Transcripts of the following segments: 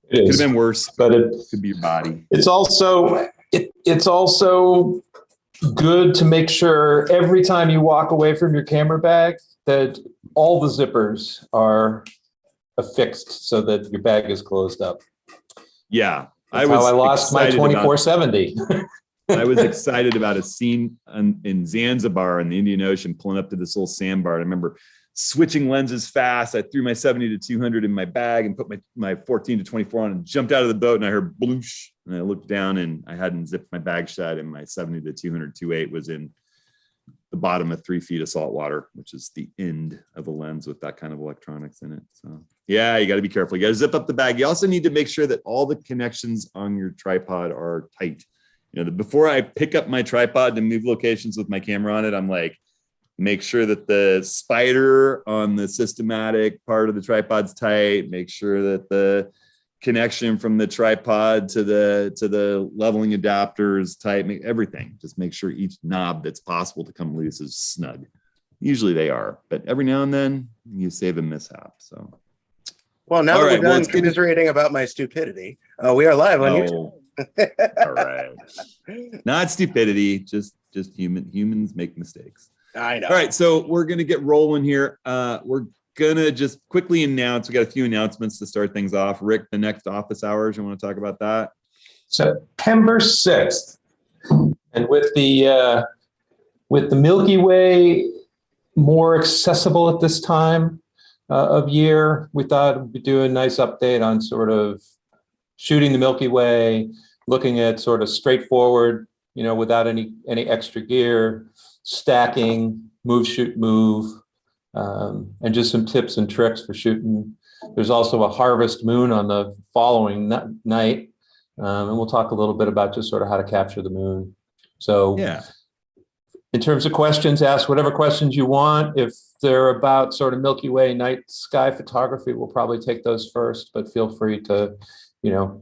It Could is. have been worse, But it could be your body. it's also it's also good to make sure every time you walk away from your camera bag that all the zippers are affixed so that your bag is closed up. Yeah. That's how I lost my 2470. I was excited about a scene in Zanzibar in the Indian Ocean, pulling up to this little sandbar. I remember switching lenses fast. I threw my 70 to 200 in my bag and put my 14 to 24 on and jumped out of the boat, and I heard bloosh. And I looked down and I hadn't zipped my bag shut, and my 70 to 200 2.8 was in the bottom of 3 feet of salt water, which is the end of a lens with that kind of electronics in it. So yeah, you got to be careful. You got to zip up the bag. You also need to make sure that all the connections on your tripod are tight. You know, before I pick up my tripod to move locations with my camera on it, I'm like, make sure that the spider on the systematic part of the tripod's tight. Make sure that the connection from the tripod to the leveling adapter is tight. Make everything. Just make sure each knob that's possible to come loose is snug. Usually they are, but every now and then you save a mishap. So, well, now that we're done commiserating about my stupidity, we are live on YouTube. All right. Not stupidity, just humans make mistakes. I know. All right, so we're gonna get rolling here. We're gonna just quickly announce. We got a few announcements to start things off. Rick, the next office hours, you want to talk about that? September 6th, and with the Milky Way more accessible at this time of year, we thought we'd do a nice update on sort of shooting the Milky Way, looking at sort of straightforward, without any extra gear, stacking, move, shoot, move, and just some tips and tricks for shooting. There's also a harvest moon on the following night, and we'll talk a little bit about just sort of how to capture the moon. So yeah. In terms of questions, ask whatever questions you want. If they're about sort of Milky Way night sky photography, we'll probably take those first, but feel free to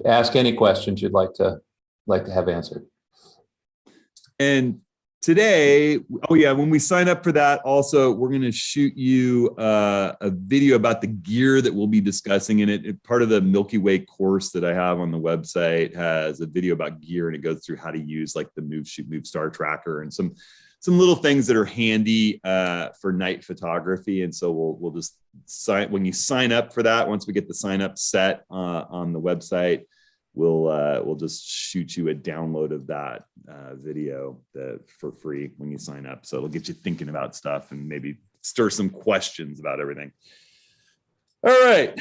ask any questions you'd like to have answered. And today, when we sign up for that, also, we're going to shoot you a video about the gear that we'll be discussing in it. Part of the Milky Way course that I have on the website has a video about gear, and it goes through how to use like the Move, Shoot, Move Star Tracker and some little things that are handy for night photography. And so we'll just when you sign up for that, once we get the sign up set on the website, we'll just shoot you a download of that video for free when you sign up. So it'll get you thinking about stuff and maybe stir some questions about everything. All right.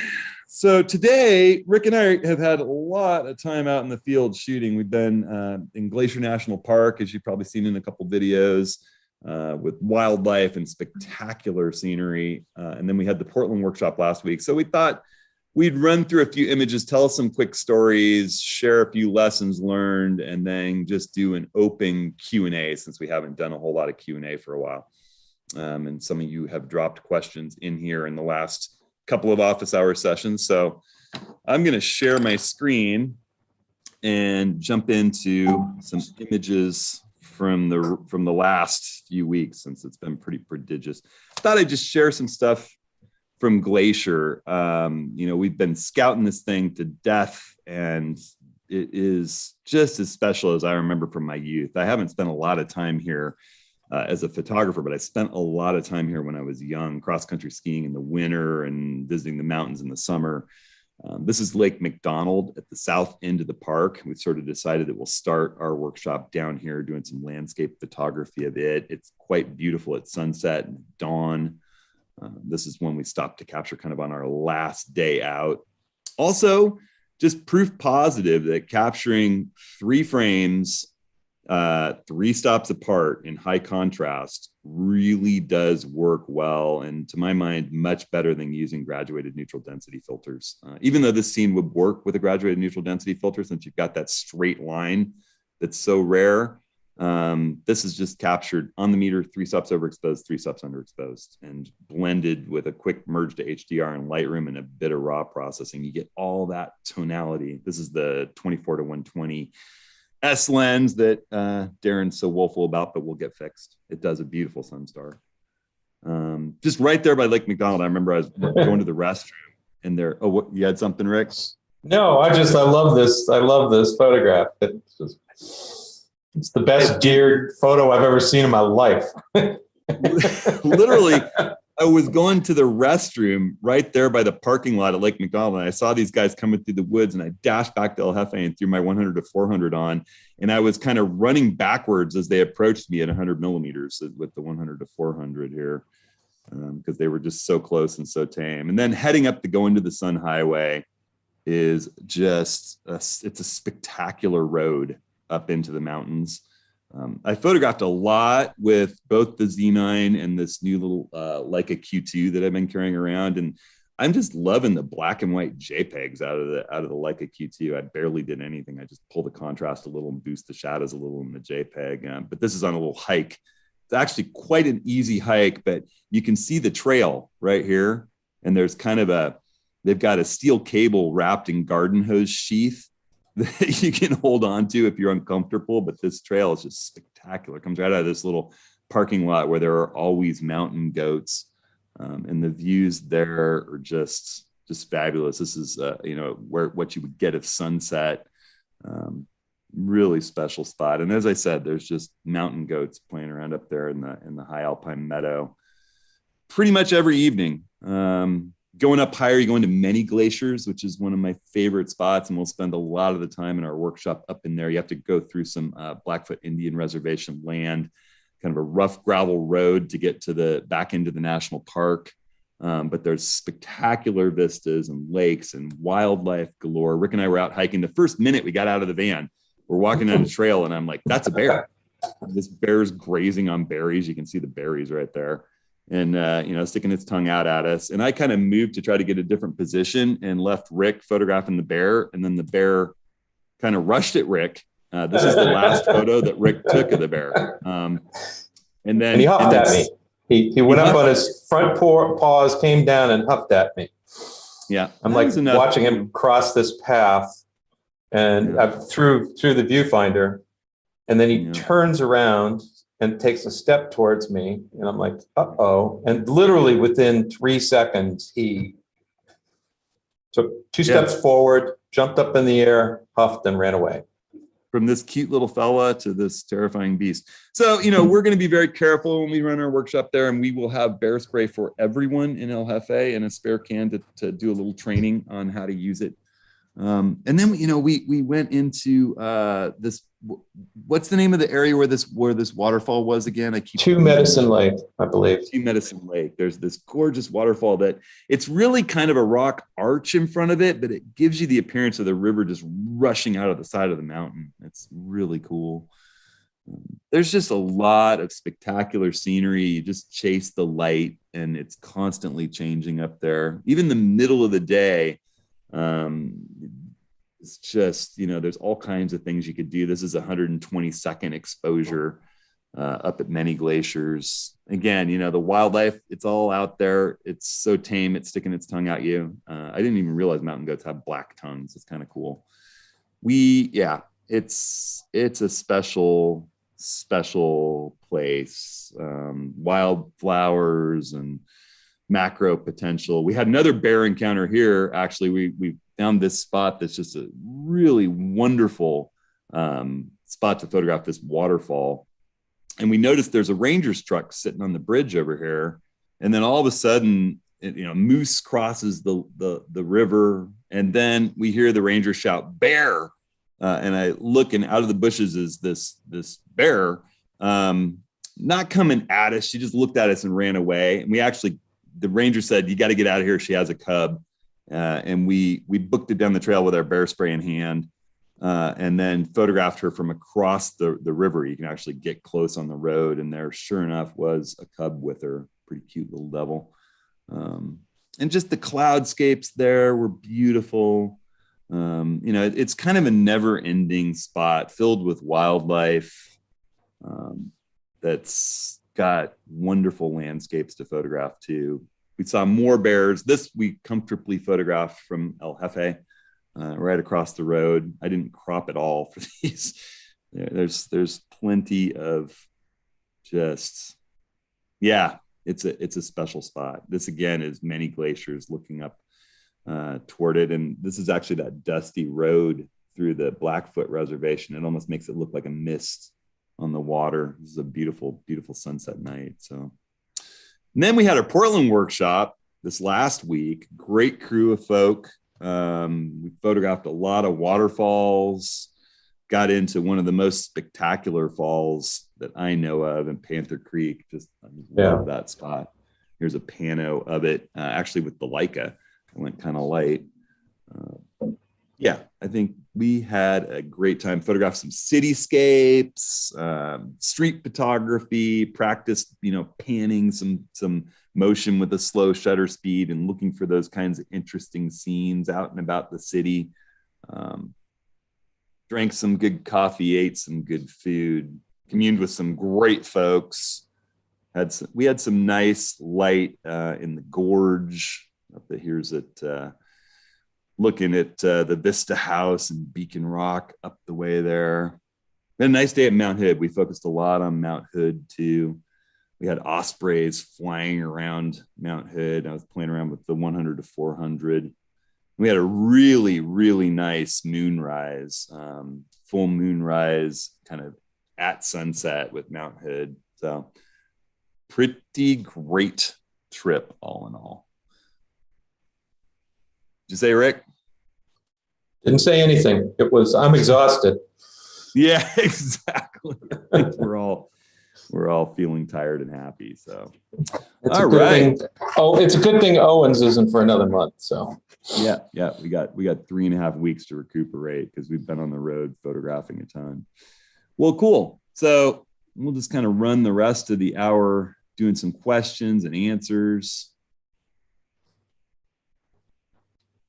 So today, Rick and I have had a lot of time out in the field shooting. We've been in Glacier National Park, as you've probably seen in a couple videos, with wildlife and spectacular scenery. And then we had the Portland workshop last week. So we thought we'd run through a few images, tell some quick stories, share a few lessons learned, and then just do an open Q&A, since we haven't done a whole lot of Q&A for a while. And some of you have dropped questions in here in the last couple of office hour sessions. So I'm going to share my screen and jump into some images from the last few weeks, since it's been pretty prodigious. Thought I'd just share some stuff from Glacier. We've been scouting this thing to death, and it is just as special as I remember from my youth. I haven't spent a lot of time here as a photographer, but I spent a lot of time here when I was young, cross-country skiing in the winter and visiting the mountains in the summer. This is Lake McDonald at the south end of the park. We've sort of decided that we'll start our workshop down here doing some landscape photography of it. It's quite beautiful at sunset and dawn. This is when we stopped to capture kind of on our last day out. Also, just proof positive that capturing 3 frames 3 stops apart in high contrast really does work well, and to my mind, much better than using graduated neutral density filters. Even though this scene would work with a graduated neutral density filter, since you've got that straight line that's so rare, this is just captured on the meter, 3 stops overexposed, 3 stops underexposed, and blended with a quick merge to HDR in Lightroom and a bit of raw processing. You get all that tonality. This is the 24 to 120 S lens that Darren's so woeful about, but will get fixed. It does a beautiful sunstar. Just right there by Lake McDonald. I remember I was going to the restroom, and there. Oh, what, you had something, Rick? No, I love this. I love this photograph. It's the best deer photo I've ever seen in my life. Literally, I was going to the restroom right there by the parking lot at Lake McDonald. And I saw these guys coming through the woods, and I dashed back to El Jefe and threw my 100 to 400 on. And I was kind of running backwards as they approached me at 100 millimeters with the 100 to 400 here, because they were just so close and so tame. And then heading up to go into the Sun Highway is just it's a spectacular road up into the mountains. I photographed a lot with both the Z9 and this new little Leica Q2 that I've been carrying around, and I'm just loving the black and white JPEGs out of the Leica Q2. I barely did anything. I just pull the contrast a little and boost the shadows a little in the JPEG. But this is on a little hike. It's actually quite an easy hike, but you can see the trail right here, and there's kind of they've got a steel cable wrapped in garden hose sheath that you can hold on to if you're uncomfortable. But this trail is just spectacular. It comes right out of this little parking lot where there are always mountain goats. And the views there are just fabulous. This is, what you would get at sunset. Really special spot. And as I said, there's just mountain goats playing around up there in the high alpine meadow pretty much every evening. Going up higher, you go into many glaciers, which is one of my favorite spots. And we'll spend a lot of the time in our workshop up in there. You have to go through some Blackfoot Indian Reservation land, kind of a rough gravel road to get to back into the national park. But there's spectacular vistas and lakes and wildlife galore. Rick and I were out hiking. The first minute we got out of the van, we're walking down the trail, and I'm like, that's a bear. This bear's grazing on berries. You can see the berries right there. And, sticking its tongue out at us. And I kind of moved to try to get a different position and left Rick photographing the bear. And then the bear kind of rushed at Rick. This is the last photo that Rick took of the bear. And he huffed at me. He went up on his front paws, came down and huffed at me. Yeah. I'm like watching him cross this path and through the viewfinder. And then he turns around and takes a step towards me. And I'm like, uh-oh. And literally within 3 seconds, he took 2 steps forward, jumped up in the air, huffed, and ran away. From this cute little fella to this terrifying beast. So, we're going to be very careful when we run our workshop there, and we will have bear spray for everyone in El Jefe and a spare can to do a little training on how to use it. And then, we went into this. What's the name of the area where this waterfall was again? Two Medicine Lake, I believe. Two Medicine Lake. There's this gorgeous waterfall that it's really kind of a rock arch in front of it, but it gives you the appearance of the river just rushing out of the side of the mountain. It's really cool. There's just a lot of spectacular scenery. You just chase the light, and it's constantly changing up there. Even the middle of the day, it's just, there's all kinds of things you could do. This is 120-second exposure up at many glaciers. Again, the wildlife, it's all out there. It's so tame, it's sticking its tongue at you. I didn't even realize mountain goats have black tongues. It's kind of cool. It's a special place. Wildflowers and macro potential. We had another bear encounter here. Actually, we found this spot that's just a really wonderful spot to photograph this waterfall. And we noticed there's a ranger's truck sitting on the bridge over here. And then all of a sudden, moose crosses the river. And then we hear the ranger shout, "Bear!" And I look, and out of the bushes is this bear, not coming at us. She just looked at us and ran away. And the ranger said, "You got to get out of here. She has a cub." And we booked it down the trail with our bear spray in hand, and then photographed her from across the river. You can actually get close on the road, and there, sure enough, was a cub with her. Pretty cute little devil. And just the cloudscapes there were beautiful. It's kind of a never-ending spot filled with wildlife that's got wonderful landscapes to photograph too. We saw more bears. This we comfortably photographed from El Jefe, right across the road. I didn't crop at all for these. There's plenty of it's a special spot. This again is many glaciers looking up toward it. And this is actually that dusty road through the Blackfoot Reservation. It almost makes it look like a mist on the water. This is a beautiful, beautiful sunset night. So, and then we had our Portland workshop this last week. Great crew of folk. We photographed a lot of waterfalls, got into one of the most spectacular falls that I know of in Panther Creek. Just love that spot. Here's a pano of it, actually with the Leica. I went kind of light. Yeah, I think we had a great time. Photographed some cityscapes, street photography, practiced, panning some motion with a slow shutter speed and looking for those kinds of interesting scenes out and about the city. Drank some good coffee, ate some good food, communed with some great folks. We had some nice light in the gorge up the here's it. Looking at the Vista House and Beacon Rock up the way there. Been a nice day at Mount Hood. We focused a lot on Mount Hood too. We had ospreys flying around Mount Hood. I was playing around with the 100 to 400. We had a really, really nice moonrise, full moonrise kind of at sunset with Mount Hood. So pretty great trip all in all. Did you say, Rick? Didn't say anything. I'm exhausted. Yeah, exactly. We're all feeling tired and happy. So, all right. It's a good thing Owens isn't for another month. So, yeah, we got 3.5 weeks to recuperate because we've been on the road photographing a ton. Well, cool. So we'll just kind of run the rest of the hour doing some questions and answers.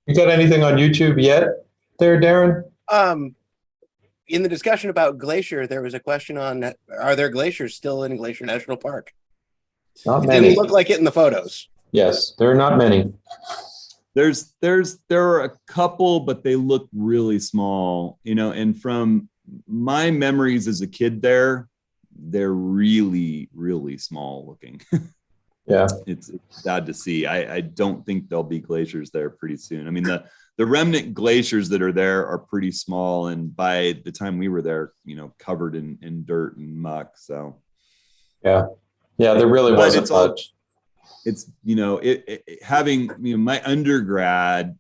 You got anything on YouTube yet there, Darren? In the discussion about Glacier, there was a question on, are there glaciers still in Glacier National Park? Not It many. didn't look like it in the photos. Yes, there are not many. There are a couple, but they look really small, and from my memories as a kid there, they're really, really small looking. Yeah. It's sad to see. I don't think there'll be glaciers there pretty soon. I mean, the remnant glaciers that are there are pretty small. And by the time we were there, covered in dirt and muck. So. Yeah, there really wasn't much. It's, having, my undergrad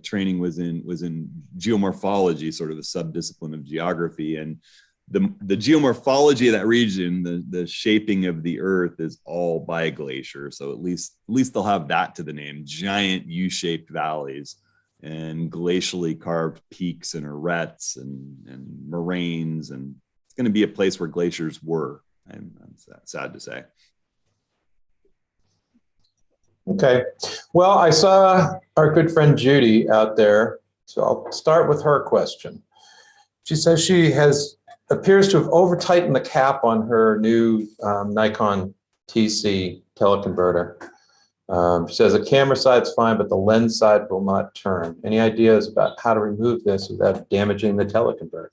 training was in geomorphology, sort of a subdiscipline of geography. And the geomorphology of that region, the shaping of the earth is all by glacier. So at least they'll have that to the name: giant U-shaped valleys and glacially carved peaks and arêtes and moraines. And it's going to be a place where glaciers were. I'm sad to say. Okay. Well, I saw our good friend Judy out there. So I'll start with her question. She says she appears to have over-tightened the cap on her new Nikon TC teleconverter. She says the camera side's fine, but the lens side will not turn. Any ideas about how to remove this without damaging the teleconverter?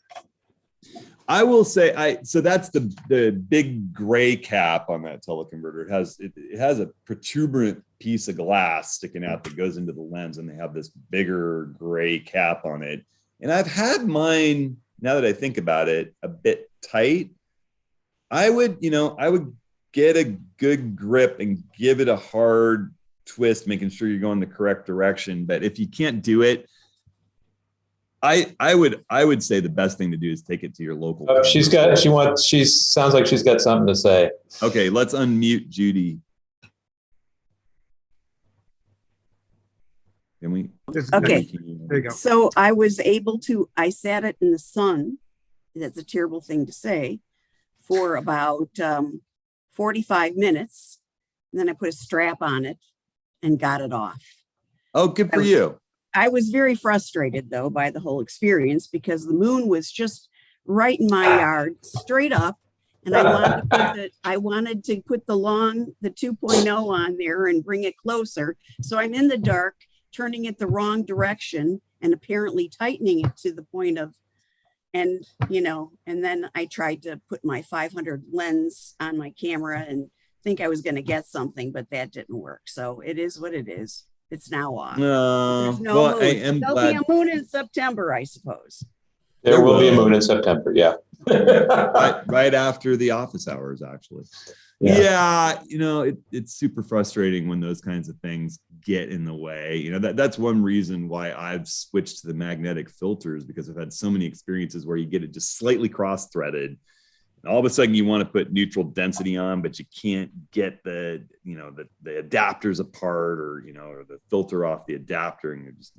I will say, so that's the big gray cap on that teleconverter. It has a protuberant piece of glass sticking out that goes into the lens, and they have this bigger gray cap on it. And I've had mine, now that I think about it, a bit tight. I would get a good grip and give it a hard twist, making sure you're going the correct direction. But if you can't do it, I would say the best thing to do is take it to your local. She sounds like she's got something to say. Okay, let's unmute Judy. Can we? Okay. There you go. So I sat it in the sun. That's a terrible thing to say, for about 45 minutes. And then I put a strap on it and got it off. Oh, good for you. I was very frustrated, though, by the whole experience, because the moon was just right in my yard, straight up. And I wanted to put the 2.0 on there and bring it closer. So I'm in the dark, turning it the wrong direction and apparently tightening it to the point of, and then I tried to put my 500 lens on my camera and think I was going to get something, but that didn't work. So it is what it is. It's now off. No, There's no well, moon. I am There'll glad. be a moon in September, I suppose. There will be a moon in September. Yeah. Right after the office hours, actually. Yeah, it's super frustrating when those kinds of things get in the way. That's one reason why I've switched to the magnetic filters, because I've had so many experiences where you get it just slightly cross-threaded. And all of a sudden you want to put neutral density on, but you can't get the adapters apart, or the filter off the adapter, and you're just,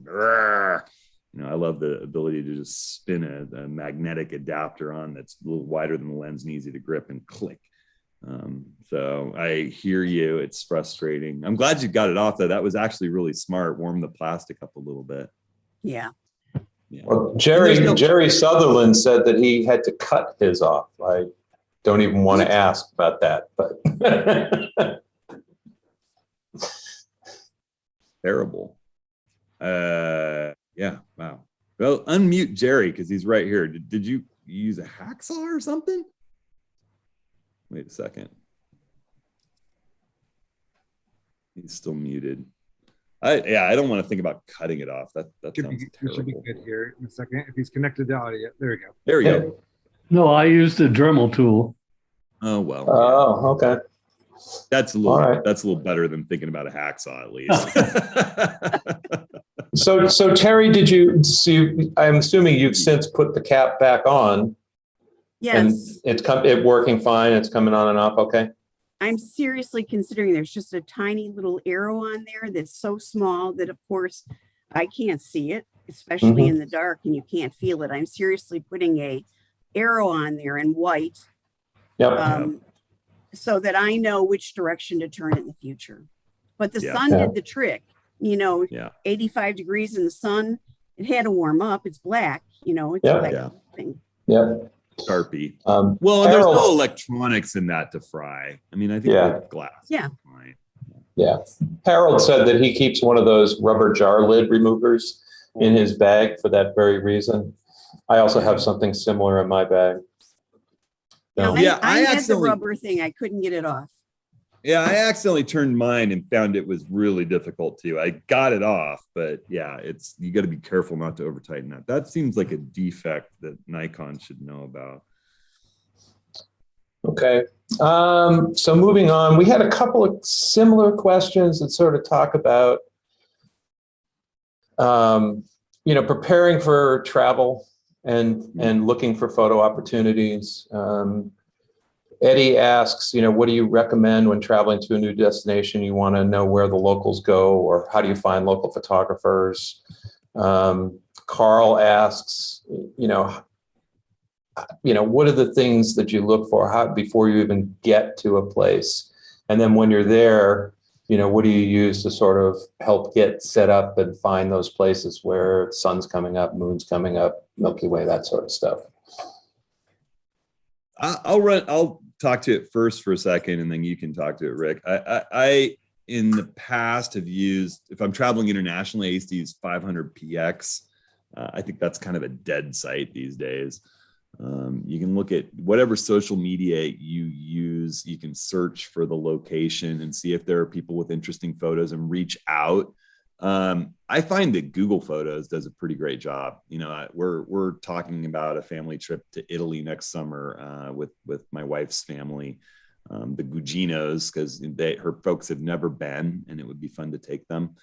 I love the ability to just spin a magnetic adapter on that's a little wider than the lens and easy to grip, and click. So I hear you. It's frustrating. I'm glad you got it off though. That was actually really smart. Warm the plastic up a little bit. Yeah. Well, Jerry Sutherland said that he had to cut his off. I don't even want to ask about that, but terrible. Yeah. Wow. Well, unmute Jerry, because he's right here. Did you use a hacksaw or something? Wait a second. He's still muted. I don't want to think about cutting it off. That sounds terrible. You should be good here in a second. If he's connected to audio, there we go. There we go. No, I used a Dremel tool. Oh well. Oh, okay. That's a little. Right. That's a little better than thinking about a hacksaw, at least. So Terry, did you see? I'm assuming you've since put the cap back on. Yes. And it's working fine. It's coming on and off. Okay. I'm seriously considering, there's just a tiny little arrow on there that's so small that, of course, I can't see it, especially in the dark, and you can't feel it. I'm seriously putting a arrow on there in white, so that I know which direction to turn it in the future. But the sun did the trick. 85 degrees in the sun. It had to warm up. It's black. It's a black thing. Yeah. Sharpie. Well, there's no electronics in that to fry. I mean, I think the glass. Yeah. Fine. Yeah. Harold said that he keeps one of those rubber jar lid removers in his bag for that very reason. I also have something similar in my bag. So, I had the rubber thing. I couldn't get it off. Yeah, I accidentally turned mine and found it was really difficult too. I got it off, but you got to be careful not to over tighten that. That seems like a defect that Nikon should know about. Okay. So moving on, we had a couple of similar questions that sort of talk about, preparing for travel and looking for photo opportunities. Eddie asks, what do you recommend when traveling to a new destination? You want to know where the locals go, or how do you find local photographers? Carl asks, what are the things that you look for before you even get to a place? And then when you're there, what do you use to sort of help get set up and find those places where sun's coming up, moon's coming up, Milky Way, that sort of stuff? I'll talk to it first for a second, and then you can talk to it, Rick. I in the past have used, if I'm traveling internationally, I used to use 500 px. I think that's kind of a dead site these days. You can look at whatever social media you use. You can search for the location and see if there are people with interesting photos and reach out. I find that Google Photos does a pretty great job. We're talking about a family trip to Italy next summer with my wife's family, the Guginos, because her folks have never been, and it would be fun to take them.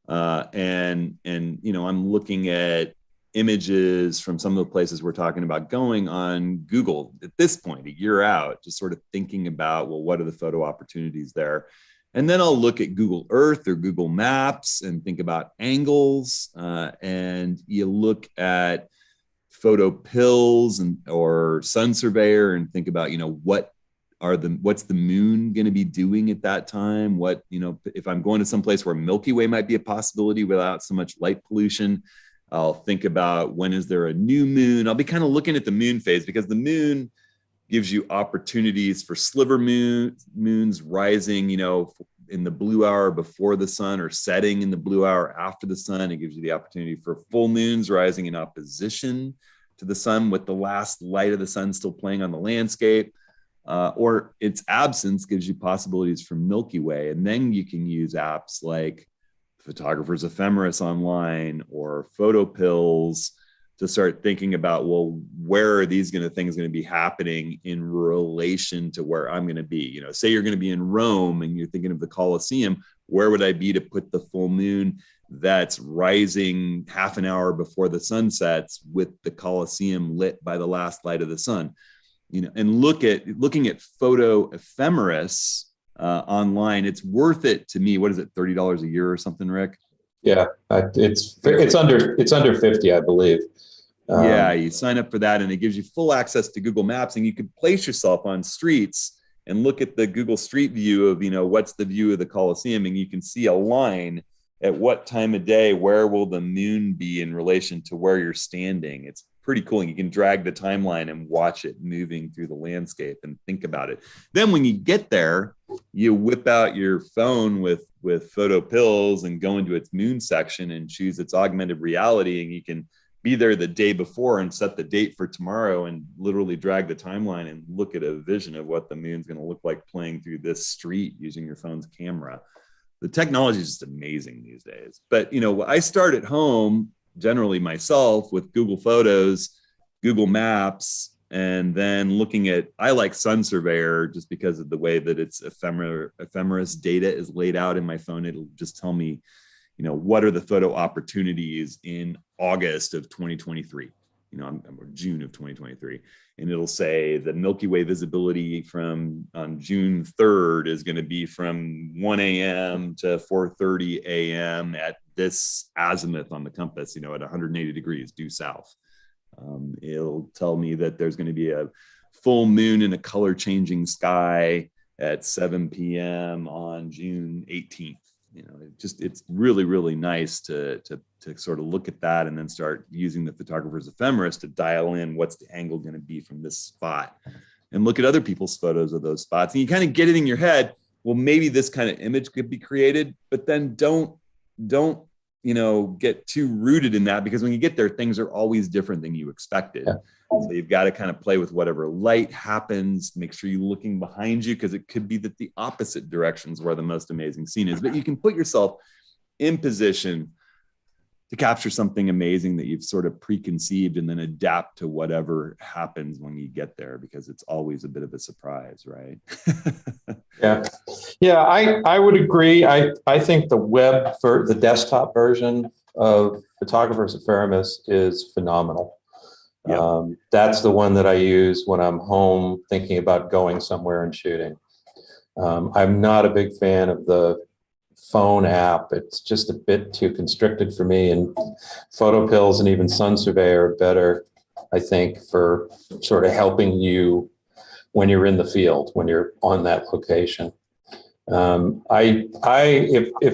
And I'm looking at images from some of the places we're talking about going on Google at this point, a year out, just sort of thinking about, well, what are the photo opportunities there? And then I'll look at Google Earth or Google Maps and think about angles. And you look at photo pills or Sun Surveyor and think about, what's the moon going to be doing at that time? If I'm going to some place where Milky Way might be a possibility without so much light pollution, I'll think about when is there a new moon. I'll be kind of looking at the moon phase, because the moon gives you opportunities for sliver moons rising, in the blue hour before the sun, or setting in the blue hour after the sun. It gives you the opportunity for full moons rising in opposition to the sun, with the last light of the sun still playing on the landscape, or its absence gives you possibilities for Milky Way. And then you can use apps like photographer's ephemeris online or photo pills, to start thinking about, well, where are these things going to be happening in relation to where I'm going to be? You know, say you're going to be in Rome and you're thinking of the Colosseum, where would I be to put the full moon that's rising half an hour before the sun sets with the Colosseum lit by the last light of the sun? You know, and looking at photo ephemeris online, it's worth it to me. What is it, $30 a year or something, Rick? Yeah, it's under 50, I believe. Yeah, you sign up for that and it gives you full access to Google Maps, and you can place yourself on streets and look at the Google Street View of, you know, what's the view of the Colosseum, and you can see a line at what time of day, where will the moon be in relation to where you're standing. It's pretty cool. And you can drag the timeline and watch it moving through the landscape and think about it. Then when you get there, you whip out your phone with photo pills and go into its moon section and choose its augmented reality, and you can be there the day before and set the date for tomorrow and literally drag the timeline and look at a vision of what the moon's going to look like playing through this street using your phone's camera. The technology is just amazing these days. But, you know, I start at home generally myself with Google Photos, Google Maps, and then looking at, I like Sun Surveyor just because of the way that its ephemeris data is laid out in my phone. It'll just tell me, you know, what are the photo opportunities in August of 2023, you know, or June of 2023. And it'll say the Milky Way visibility from on June 3rd is going to be from 1 a.m. to 4:30 a.m. at this azimuth on the compass, you know, at 180 degrees due south. It'll tell me that there's going to be a full moon in a color changing sky at 7 p.m. on June 18th. You know, it's really, really nice to sort of look at that and then start using the photographer's ephemeris to dial in what's the angle going to be from this spot, and look at other people's photos of those spots. And you kind of get it in your head, well, maybe this kind of image could be created, but then don't, you know, get too rooted in that, because when you get there, things are always different than you expected. Yeah. So you've got to kind of play with whatever light happens, make sure you're looking behind you, because it could be that the opposite directions where the most amazing scene is. But you can put yourself in position to capture something amazing that you've sort of preconceived, and then adapt to whatever happens when you get there, because it's always a bit of a surprise, right? Yeah, I would agree. I think the web, for the desktop version of Photographer's Ephemeris, is phenomenal. Yeah. That's the one that I use when I'm home thinking about going somewhere and shooting. I'm not a big fan of the phone app. It's just a bit too constricted for me, and photo pills and even Sun Surveyor are better, I think, for sort of helping you when you're in the field, when you're on that location. If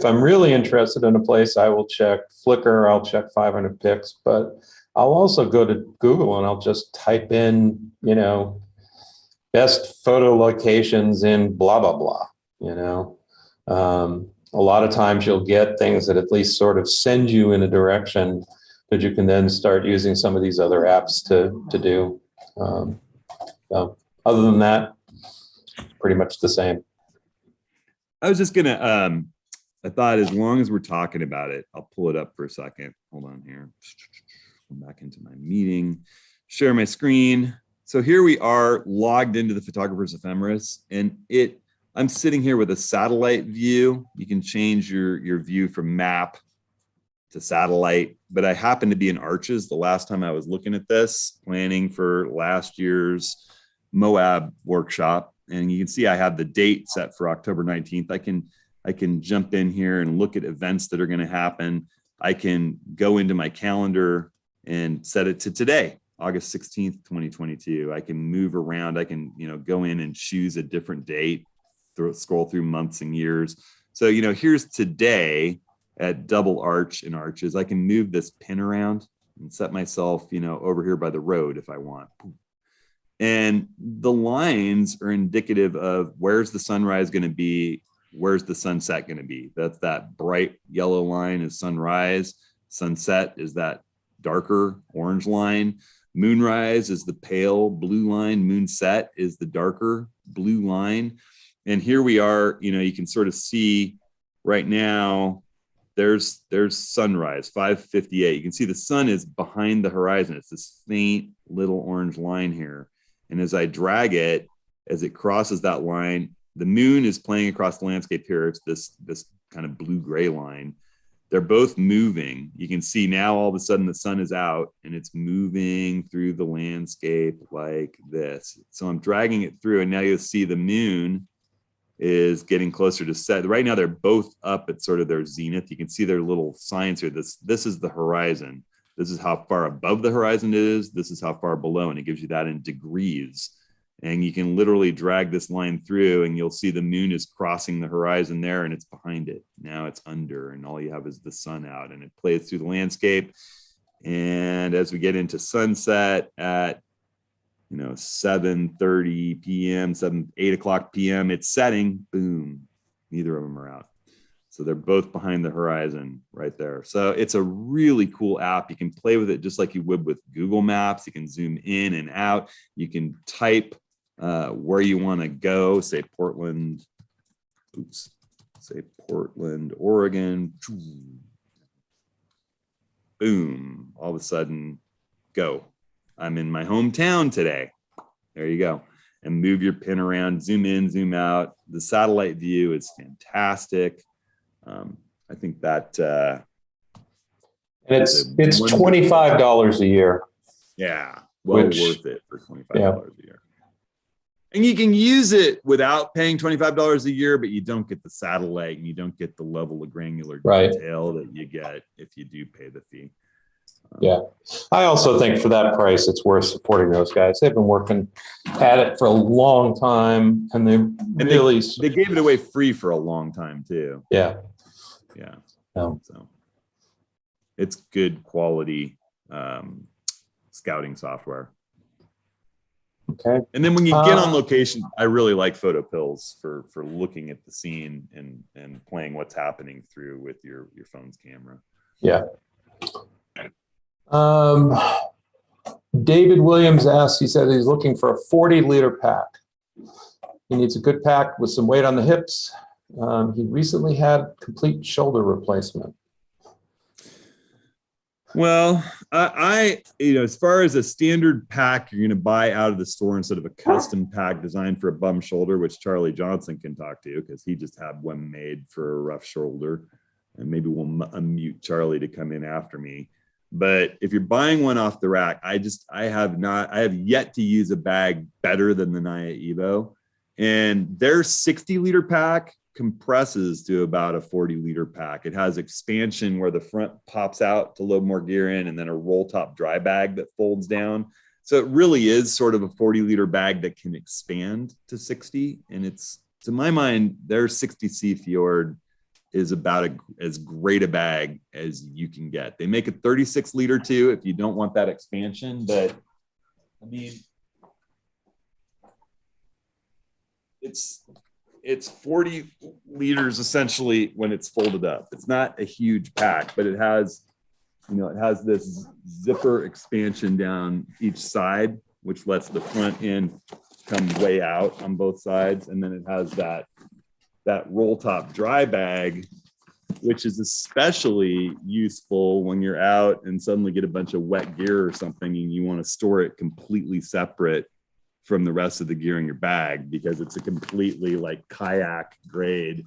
I'm really interested in a place, I will check Flickr, I'll check 500 pics, but I'll also go to Google and I'll just type in, you know, best photo locations in blah, blah, blah, you know. A lot of times you'll get things that at least sort of send you in a direction that you can then start using some of these other apps to do. So other than that, pretty much the same. I was just gonna, I thought as long as we're talking about it, I'll pull it up for a second. Hold on here. Come back into my meeting, share my screen. So here we are logged into the Photographer's Ephemeris, and I'm sitting here with a satellite view. You can change your view from map to satellite, but I happen to be in Arches the last time I was looking at this, planning for last year's Moab workshop. And you can see I have the date set for October 19th. I can jump in here and look at events that are going to happen. I can go into my calendar and set it to today, August 16th, 2022. I can move around. I can, you know, go in and choose a different date, scroll through months and years. So, you know, here's today at Double Arch in Arches. I can move this pin around and set myself, you know, over here by the road if I want. And the lines are indicative of where's the sunrise going to be, where's the sunset going to be. That's that bright yellow line is sunrise. Sunset is that darker orange line. Moonrise is the pale blue line. Moonset is the darker blue line. And here we are, you know, you can sort of see right now there's sunrise, 5:58. You can see the sun is behind the horizon. It's this faint little orange line here. And as I drag it, as it crosses that line, the moon is playing across the landscape here. It's this kind of blue-gray line. They're both moving. You can see now all of a sudden the sun is out and it's moving through the landscape like this. So I'm dragging it through, and now you'll see the moon is getting closer to set. Right now they're both up at sort of their zenith. You can see their little signs here. This is the horizon. This is how far above the horizon it is. This is how far below, and it gives you that in degrees. And you can literally drag this line through, and you'll see the moon is crossing the horizon there, and it's behind it. Now it's under, and all you have is the sun out, and it plays through the landscape. And as we get into sunset at 7:30 p.m., 8 o'clock p.m., it's setting. Boom, neither of them are out. So they're both behind the horizon right there. So it's a really cool app. You can play with it just like you would with Google Maps. You can zoom in and out. You can type where you want to go, say Portland, Oregon. Boom, all of a sudden, go. I'm in my hometown today. There you go. And move your pin around, zoom in, zoom out. The satellite view is fantastic. I think that and it's $25 a year. Yeah, well Which, worth it for $25 a year. And you can use it without paying $25 a year, but you don't get the satellite and you don't get the level of granular detail that you get if you do pay the fee. Yeah, I also think for that price, it's worth supporting those guys. They've been working at it for a long time, and they gave it away free for a long time too. Yeah. So it's good quality scouting software. Okay. And then when you get on location, I really like photo pills for looking at the scene and playing what's happening through with your phone's camera. Yeah. David Williams asked, he said he's looking for a 40-liter pack. He needs a good pack with some weight on the hips. He recently had complete shoulder replacement. Well, I as far as a standard pack you're going to buy out of the store instead of a custom pack designed for a bum shoulder, which Charlie Johnson can talk to because he just had one made for a rough shoulder. And maybe we'll unmute Charlie to come in after me. But if you're buying one off the rack, I have yet to use a bag better than the Naya Evo. And their 60-liter pack compresses to about a 40-liter pack. It has expansion where the front pops out to load more gear in, and then a roll top dry bag that folds down. So it really is sort of a 40-liter bag that can expand to 60. And it's, to my mind, their 60C Fjord is about as great a bag as you can get. They make a 36-liter too if you don't want that expansion, but I mean, it's 40 liters essentially when it's folded up. It's not a huge pack, but it has this zipper expansion down each side, which lets the front end come way out on both sides, and then it has that roll top dry bag, which is especially useful when you're out and suddenly get a bunch of wet gear or something and you want to store it completely separate from the rest of the gear in your bag, because it's a completely like kayak grade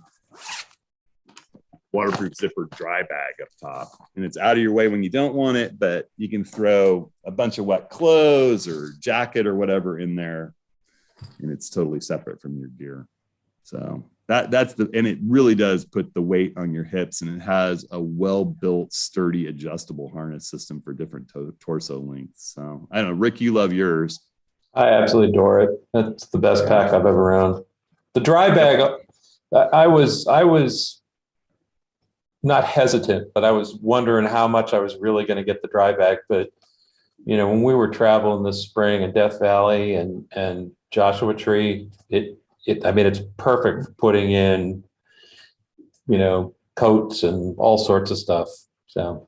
waterproof zipper dry bag up top, and it's out of your way when you don't want it, but you can throw a bunch of wet clothes or jacket or whatever in there and it's totally separate from your gear. So and it really does put the weight on your hips, and it has a well-built, sturdy, adjustable harness system for different torso lengths. So I don't know, Rick, you love yours. I absolutely adore it. That's the best pack I've ever owned. The dry bag, I was not hesitant, but I was wondering how much I was really going to get the dry bag. But when we were traveling this spring in Death Valley and Joshua Tree, it's perfect for putting in, coats and all sorts of stuff. So,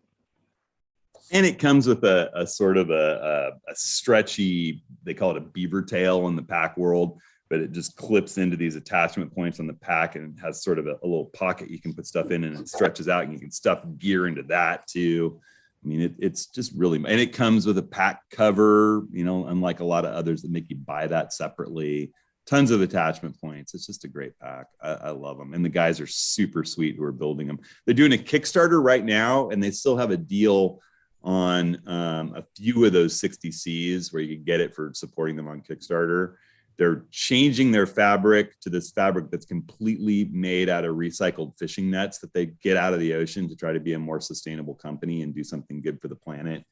and it comes with a sort of a stretchy, they call it a beaver tail in the pack world, but it just clips into these attachment points on the pack, and it has sort of a little pocket you can put stuff in, and it stretches out, and you can stuff gear into that too. I mean, it's just really, and it comes with a pack cover, you know, unlike a lot of others that make you buy that separately. Tons of attachment points. It's just a great pack. I love them. And the guys are super sweet who are building them. They're doing a Kickstarter right now, and they still have a deal on a few of those 60Cs where you can get it for supporting them on Kickstarter. They're changing their fabric to this fabric that's completely made out of recycled fishing nets that they get out of the ocean to try to be a more sustainable company and do something good for the planet.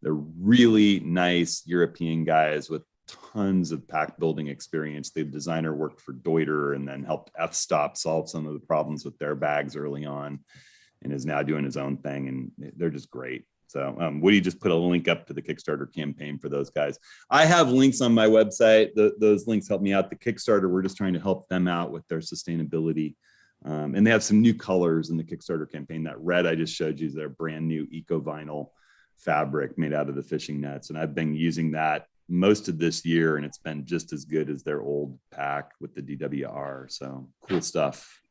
They're really nice European guys with tons of pack building experience. The designer worked for Deuter and then helped F-Stop solve some of the problems with their bags early on, and is now doing his own thing. And they're just great. So Woody just put a link up to the Kickstarter campaign for those guys. I have links on my website. Those links help me out. The Kickstarter, we're just trying to help them out with their sustainability. And they have some new colors in the Kickstarter campaign. That red I just showed you is their brand new eco vinyl fabric made out of the fishing nets. And I've been using that most of this year, and it's been just as good as their old pack with the DWR. So cool stuff.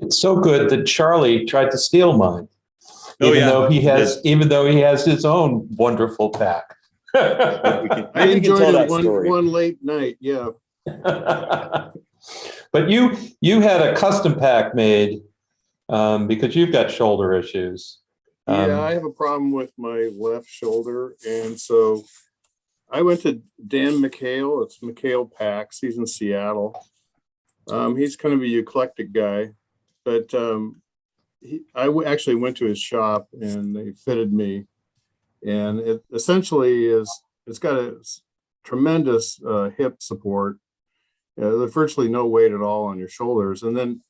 It's so good that Charlie tried to steal mine. Even though he has his own wonderful pack. I enjoyed it one late night. Yeah. But you had a custom pack made because you've got shoulder issues. Yeah, I have a problem with my left shoulder, and so I went to Dan McHale. It's McHale Packs. He's in Seattle. He's kind of a eclectic guy, but actually went to his shop and they fitted me, and it essentially it's got a tremendous hip support. There's virtually no weight at all on your shoulders, and then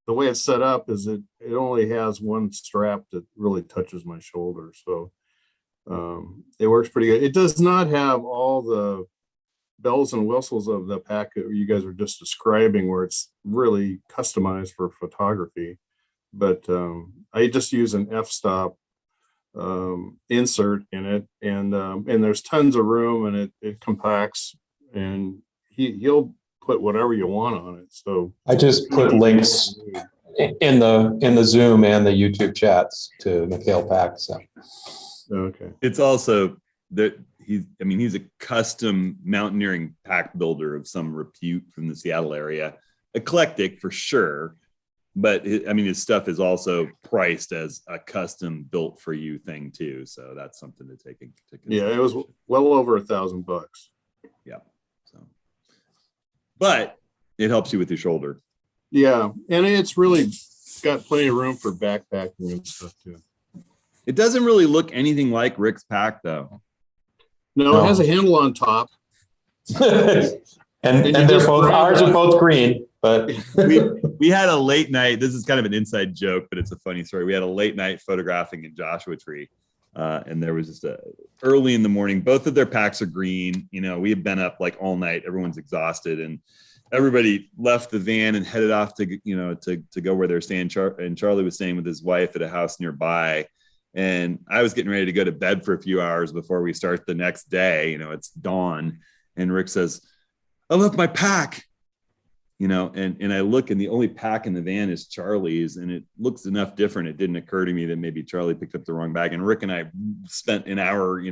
the way it's set up is it only has one strap that really touches my shoulder, so it works pretty good. It does not have all the bells and whistles of the pack that you guys were just describing, where it's really customized for photography. But I just use an f-stop insert in it, and there's tons of room, and it compacts, and he'll put whatever you want on it. So I just put links in the Zoom and the YouTube chats to McHale Pack. So okay, it's also that he's a custom mountaineering pack builder of some repute from the Seattle area, eclectic for sure. But his stuff is also priced as a custom built for you thing too. So that's something to take into consideration. Yeah, it was well over $1,000. Yeah. So, but it helps you with your shoulder. Yeah, and it's really got plenty of room for backpacking and stuff too. It doesn't really look anything like Rick's pack though. No, it has a handle on top. and they're both, ours are both green. But we had a late night. This is kind of an inside joke, but it's a funny story. We had a late night photographing in Joshua Tree, and there was just early in the morning. Both of their packs are green. You know, we had been up like all night. Everyone's exhausted, and everybody left the van and headed off to go where they're staying. And Charlie was staying with his wife at a house nearby, and I was getting ready to go to bed for a few hours before we start the next day. You know, it's dawn, and Rick says, "I left my pack." You know, and I look, and the only pack in the van is Charlie's, and it looks enough different. It didn't occur to me that maybe Charlie picked up the wrong bag. And Rick and I spent an hour,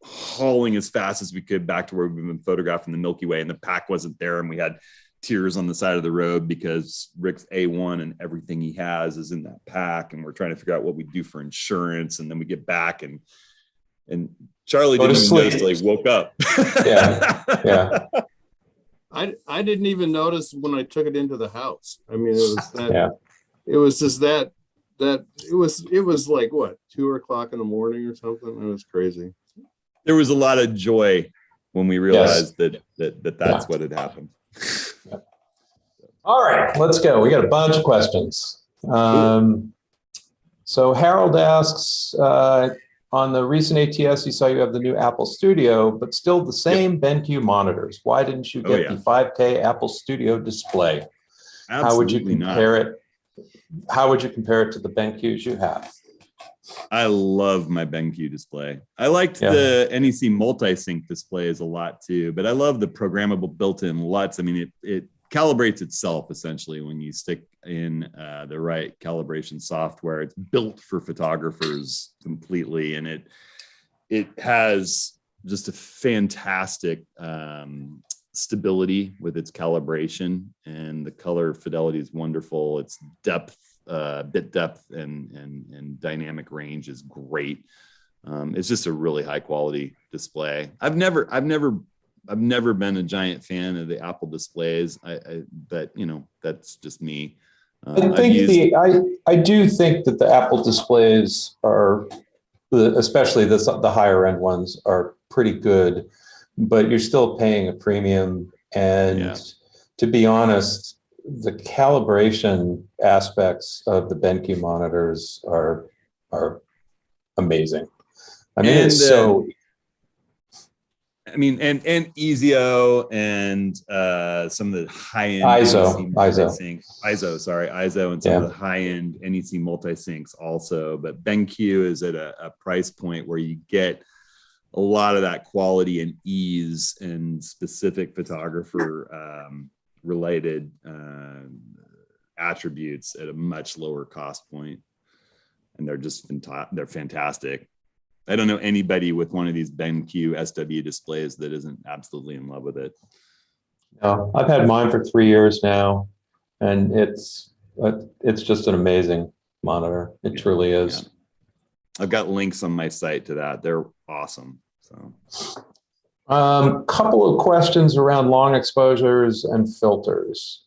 hauling as fast as we could back to where we've been photographing the Milky Way, and the pack wasn't there. And we had tears on the side of the road because Rick's A1 and everything he has is in that pack. And we're trying to figure out what we do for insurance. And then we get back, and Charlie didn't even notice till he woke up. Yeah. I didn't even notice when I took it into the house. I mean, it was that. Yeah. It was just that it was like what, 2 o'clock in the morning or something. It was crazy. There was a lot of joy when we realized that's what had happened. All right, let's go. We got a bunch of questions. So Harold asks, on the recent ATS, he saw you have the new Apple Studio, but still the same BenQ monitors. Why didn't you get the 5K Apple Studio display? Absolutely How would you compare it to the BenQs you have? I love my BenQ display. I liked the NEC multi-sync displays a lot too, but I love the programmable built-in LUTs. I mean, it calibrates itself essentially when you stick in the right calibration software. It's built for photographers completely, and it has just a fantastic stability with its calibration, and the color fidelity is wonderful. Its depth, bit depth, and dynamic range is great. It's just a really high quality display. I've never been a giant fan of the Apple displays. But you know, that's just me. I do think that the Apple displays are, especially the higher end ones, are pretty good, but you're still paying a premium. And to be honest, the calibration aspects of the BenQ monitors are amazing. I mean, and Ezio and some of the high-end ISO, and some of the high-end NEC multi-syncs also. But BenQ is at a price point where you get a lot of that quality and ease and specific photographer related attributes at a much lower cost point, and they're fantastic. I don't know anybody with one of these BenQ SW displays that isn't absolutely in love with it. No, I've had mine for 3 years now, and it's just an amazing monitor. It truly is. I've got links on my site to that. They're awesome. So, couple of questions around long exposures and filters.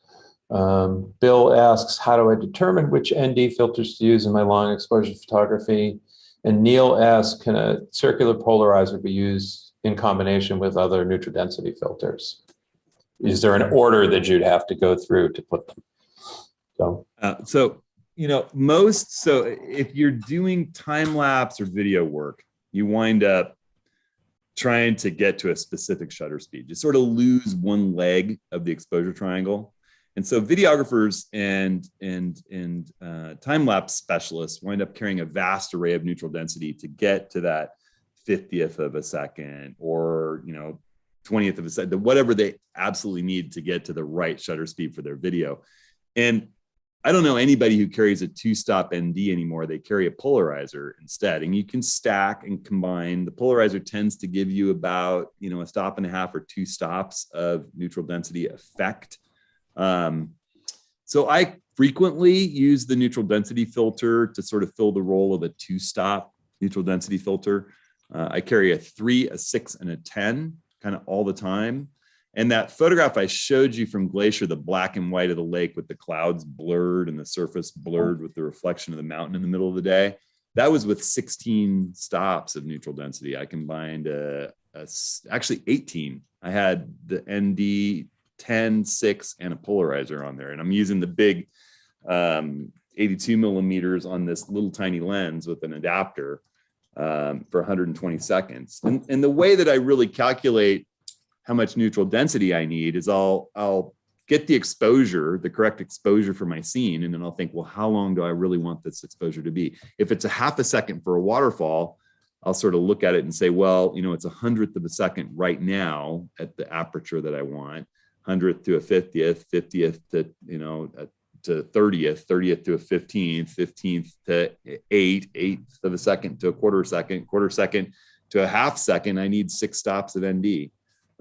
Bill asks, how do I determine which ND filters to use in my long exposure photography? And Neil asks, can a circular polarizer be used in combination with other neutral density filters? Is there an order that you'd have to go through to put them? So if you're doing time lapse or video work, you wind up trying to get to a specific shutter speed. You sort of lose one leg of the exposure triangle. And so videographers and time-lapse specialists wind up carrying a vast array of neutral density to get to that 50th of a second, or 20th of a second, whatever they absolutely need to get to the right shutter speed for their video. And I don't know anybody who carries a 2-stop ND anymore. They carry a polarizer instead, and you can stack and combine. The polarizer tends to give you about a 1.5 stops or 2 stops of neutral density effect. So I frequently use the neutral density filter to sort of fill the role of a 2-stop neutral density filter. I carry a 3, a 6, and a 10 kind of all the time. And that photograph I showed you from Glacier, the black and white of the lake with the clouds blurred and the surface blurred with the reflection of the mountain in the middle of the day, that was with 16 stops of neutral density. I combined actually 18. I had the ND 10, 6, and a polarizer on there. And I'm using the big 82 millimeters on this little tiny lens with an adapter for 120 seconds. And the way that I really calculate how much neutral density I need is I'll get the exposure, the correct exposure for my scene. And then I'll think, well, how long do I really want this exposure to be? If it's a 1/2 second for a waterfall, I'll sort of look at it and say, well, it's 100th of a second right now at the aperture that I want. 100th to a 50th, 50th to, to 30th, 30th to a 15th, 15th to 8th of a second to a 1/4 second, 1/4 second to a 1/2 second. I need 6 stops of ND.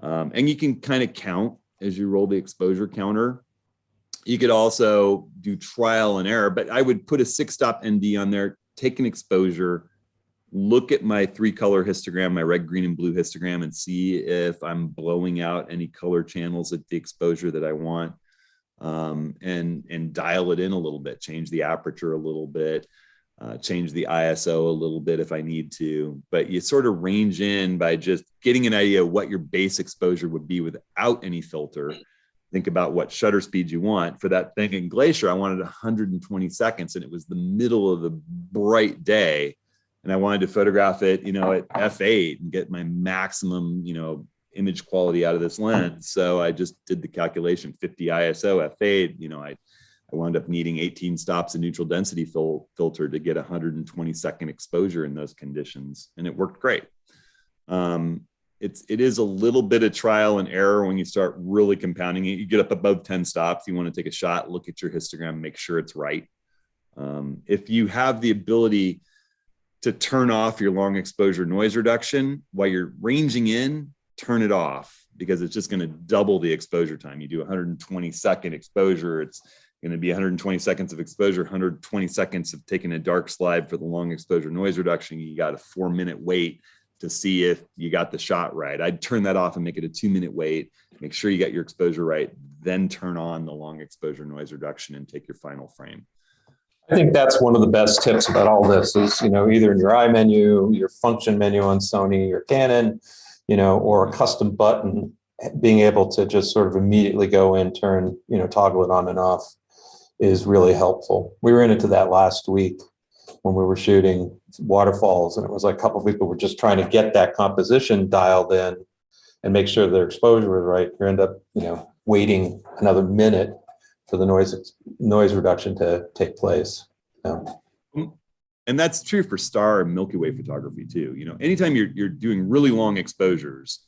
And you can kind of count as you roll the exposure counter. You could also do trial and error, but I would put a 6-stop ND on there, take an exposure, look at my 3-color histogram, my red, green, and blue histogram, and see if I'm blowing out any color channels at the exposure that I want, and dial it in a little bit, change the aperture a little bit, change the ISO a little bit if I need to. But you sort of range in by just getting an idea of what your base exposure would be without any filter. Think about what shutter speed you want. For that thing in Glacier, I wanted 120 seconds, and it was the middle of the bright day. And I wanted to photograph it, at f8 and get my maximum, image quality out of this lens. So I just did the calculation, 50 ISO, f8. I I wound up needing 18 stops of neutral density filter to get 120-second exposure in those conditions, and it worked great. It is a little bit of trial and error when you start really compounding it. You get up above 10 stops, you want to take a shot, look at your histogram, make sure it's right. If you have the ability to turn off your long exposure noise reduction while you're ranging in, turn it off, because it's just going to double the exposure time. You do 120-second exposure, it's going to be 120 seconds of exposure, 120 seconds of taking a dark slide for the long exposure noise reduction. You got a 4-minute wait to see if you got the shot right. I'd turn that off and make it a 2-minute wait, make sure you got your exposure right, then turn on the long exposure noise reduction and take your final frame. I think that's one of the best tips about all this is, either in your I menu, your function menu on Sony or Canon, or a custom button, being able to just sort of immediately go in, turn, toggle it on and off is really helpful. We ran into that last week when we were shooting waterfalls, and it was like a couple of people were just trying to get that composition dialed in and make sure their exposure was right. You end up, waiting another minute for the noise reduction to take place. And that's true for star and Milky Way photography too. Anytime you're doing really long exposures,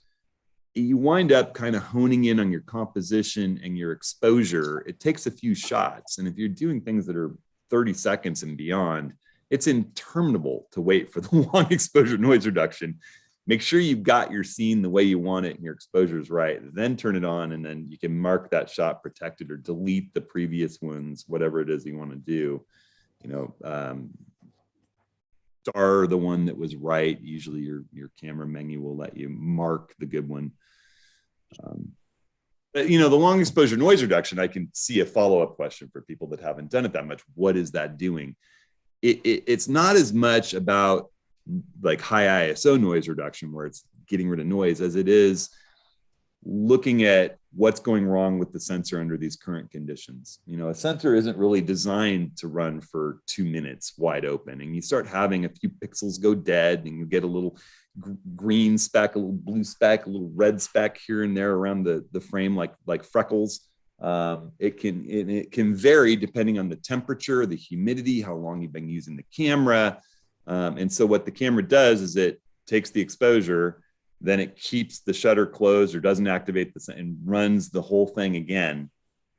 you wind up kind of honing in on your composition and your exposure. It takes a few shots. And if you're doing things that are 30 seconds and beyond, it's interminable to wait for the long exposure noise reduction. Make sure you've got your scene the way you want it and your exposure is right. Then turn it on, and then you can mark that shot protected or delete the previous ones, whatever it is you want to do. Star the one that was right. Usually your camera menu will let you mark the good one. But the long exposure noise reduction, I can see a follow-up question for people that haven't done it that much. What is that doing? It's not as much about like high ISO noise reduction where it's getting rid of noise as it is looking at what's going wrong with the sensor under these current conditions. A sensor isn't really designed to run for 2 minutes wide open, and you start having a few pixels go dead and you get a little green speck, a little blue speck, a little red speck here and there around the frame, like freckles. It can vary depending on the temperature, the humidity, how long you've been using the camera. And so what the camera does is it takes the exposure, then it keeps the shutter closed or doesn't activate and runs the whole thing again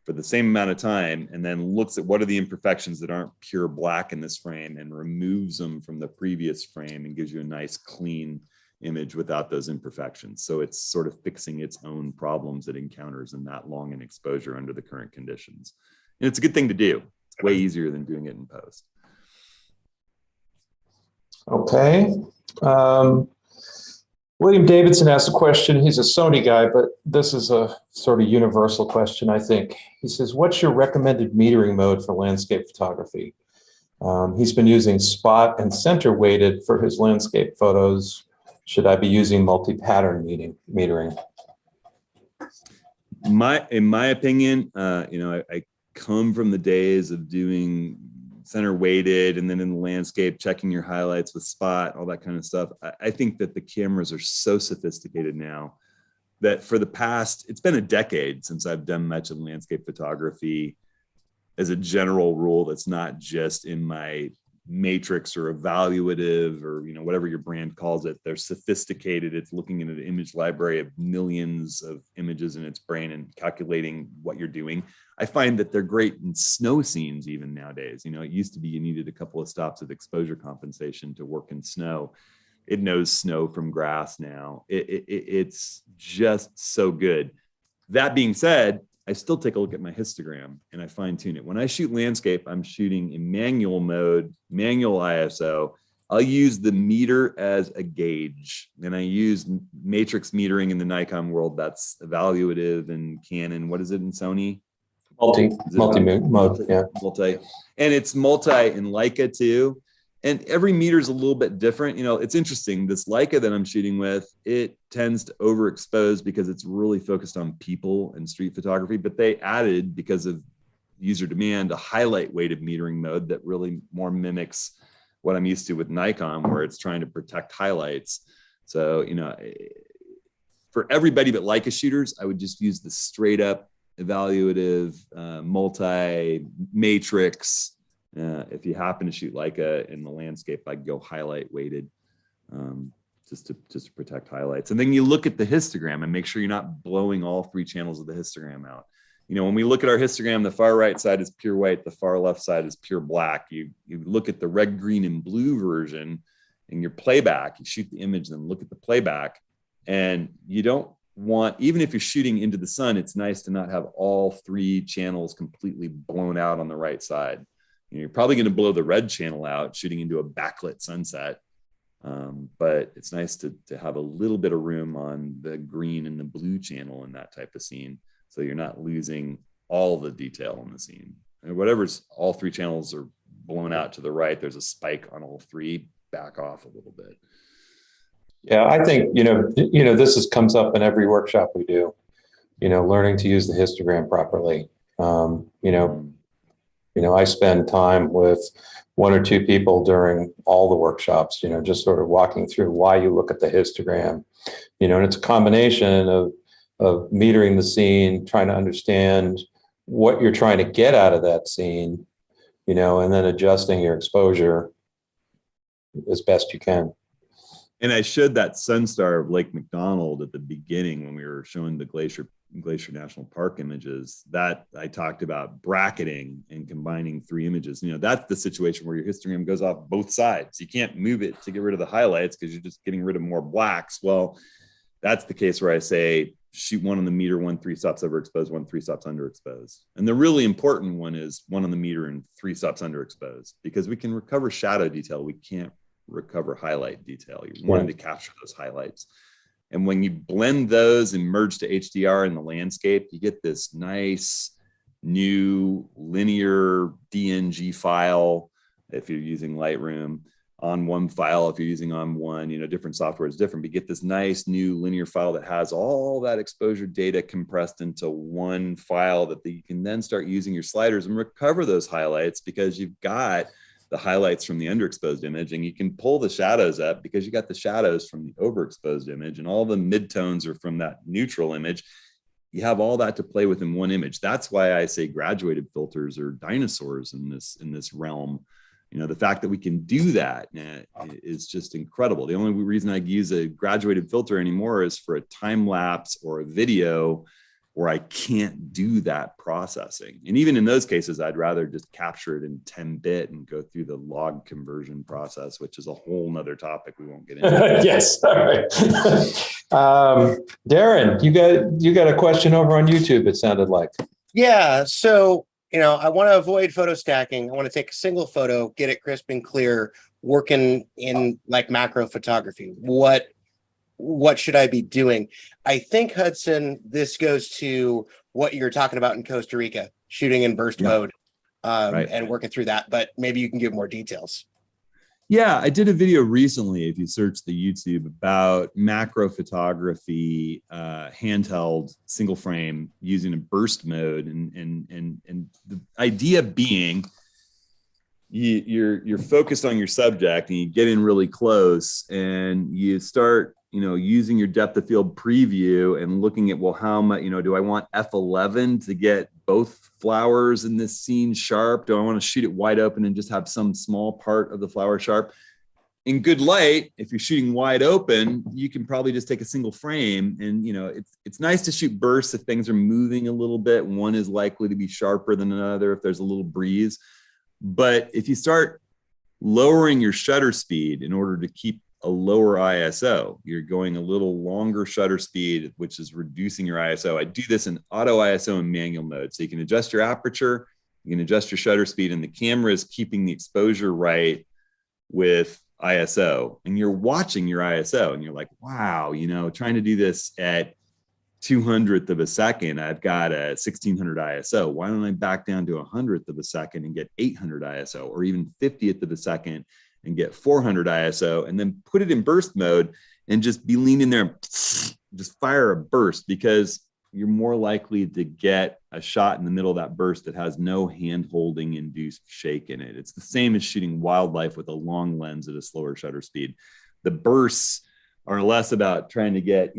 for the same amount of time, and then looks at what are the imperfections that aren't pure black in this frame and removes them from the previous frame and gives you a nice clean image without those imperfections. So it's sort of fixing its own problems it encounters in that long an exposure under the current conditions. And it's a good thing to do. It's way easier than doing it in post. Okay. William Davidson asked a question. He's a Sony guy, but this is a sort of universal question, I think. He says, what's your recommended metering mode for landscape photography? He's been using spot and center weighted for his landscape photos. Should I be using multi-pattern metering? In my opinion, I come from the days of doing center weighted and then in the landscape, checking your highlights with spot, all that kind of stuff. I think that the cameras are so sophisticated now that for the past, it's been a decade since I've done much of landscape photography as a general rule. That's not just in my matrix or evaluative or whatever your brand calls it. They're sophisticated. It's looking into the image library of millions of images in its brain and calculating what you're doing. I find that they're great in snow scenes even nowadays. It used to be you needed a couple of stops of exposure compensation to work in snow. It knows snow from grass now. It's just so good. That being said, I still take a look at my histogram and I fine tune it. When I shoot landscape, I'm shooting in manual mode, manual ISO. I'll use the meter as a gauge, and I use matrix metering in the Nikon world. That's evaluative and Canon. What is it in Sony? Multi mode, yeah. Multi, and it's multi in Leica too. And every meter is a little bit different. It's interesting. This Leica that I'm shooting with, it tends to overexpose because it's really focused on people and street photography. But they added, because of user demand, a highlight weighted metering mode that really more mimics what I'm used to with Nikon, where it's trying to protect highlights. So, for everybody but Leica shooters, I would just use the straight up evaluative, multi-matrix. If you happen to shoot Leica in the landscape, I'd go highlight weighted, just to protect highlights. And then you look at the histogram and make sure you're not blowing all 3 channels of the histogram out. When we look at our histogram, the far right side is pure white, the far left side is pure black. You look at the red, green, and blue version in your playback, you shoot the image, then look at the playback. And you don't want, even if you're shooting into the sun, it's nice to not have all 3 channels completely blown out on the right side. You're probably going to blow the red channel out shooting into a backlit sunset. But it's nice to have a little bit of room on the green and the blue channel in that type of scene, so you're not losing all the detail in the scene. And whatever's all 3 channels are blown out to the right, there's a spike on all 3, back off a little bit. Yeah, I think, this comes up in every workshop we do, learning to use the histogram properly. I spend time with 1 or 2 people during all the workshops, just sort of walking through why you look at the histogram, and it's a combination of metering the scene, trying to understand what you're trying to get out of that scene, and then adjusting your exposure as best you can. And I showed that sunstar of Lake McDonald at the beginning when we were showing the Glacier National Park images. That I talked about bracketing and combining 3 images. That's the situation where your histogram goes off both sides. You can't move it to get rid of the highlights because you're just getting rid of more blacks. Well, that's the case where I say shoot 1 on the meter, 1 3 stops overexposed, 1 3 stops underexposed. And the really important one is 1 on the meter and 3 stops underexposed, because we can recover shadow detail. We can't recover highlight detail. You're wanting to capture those highlights. And when you blend those and merge to HDR in the landscape, you get this nice new linear DNG file if you're using Lightroom, on one file if you're using on one, different software is different, but you get this nice new linear file that has all that exposure data compressed into one file that you can then start using your sliders and recover those highlights, because you've got the highlights from the underexposed image, and you can pull the shadows up because you got the shadows from the overexposed image, and all the midtones are from that neutral image. You have all that to play with in one image. That's why I say graduated filters are dinosaurs in this realm. The fact that we can do that is just incredible. The only reason I use a graduated filter anymore is for a time lapse or a video where I can't do that processing. And even in those cases, I'd rather just capture it in 10-bit and go through the log conversion process, which is a whole nother topic we won't get into. Yes. All right. Darren, you got a question over on YouTube, it sounded like. Yeah. So, I want to avoid photo stacking. I want to take a single photo, get it crisp and clear, working in like macro photography. What should I be doing? I think, Hudson, this goes to what you're talking about in Costa Rica, shooting in burst mode, right, and working through that, but maybe you can give more details. Yeah, I did a video recently, if you search the YouTube, about macro photography, handheld single frame using a burst mode. And the idea being you're focused on your subject and you get in really close and you start using your depth of field preview and looking at, well, how much, do I want F11 to get both flowers in this scene sharp? Do I want to shoot it wide open and just have some small part of the flower sharp? In good light, if you're shooting wide open, you can probably just take a single frame, and it's nice to shoot bursts if things are moving a little bit. One is likely to be sharper than another if there's a little breeze. But if you start lowering your shutter speed in order to keep a lower ISO, you're going a little longer shutter speed, which is reducing your ISO. I do this in auto ISO and manual mode. So you can adjust your aperture, you can adjust your shutter speed, and the camera is keeping the exposure right with ISO. And you're watching your ISO and you're like, wow, trying to do this at 200th of a second, I've got a 1600 ISO. Why don't I back down to 100th of a second and get 800 ISO, or even 50th of a second and get 400 ISO, and then put it in burst mode and just be leaning there and just fire a burst, because you're more likely to get a shot in the middle of that burst that has no hand-holding induced shake in it. It's the same as shooting wildlife with a long lens at a slower shutter speed. The bursts are less about trying to get,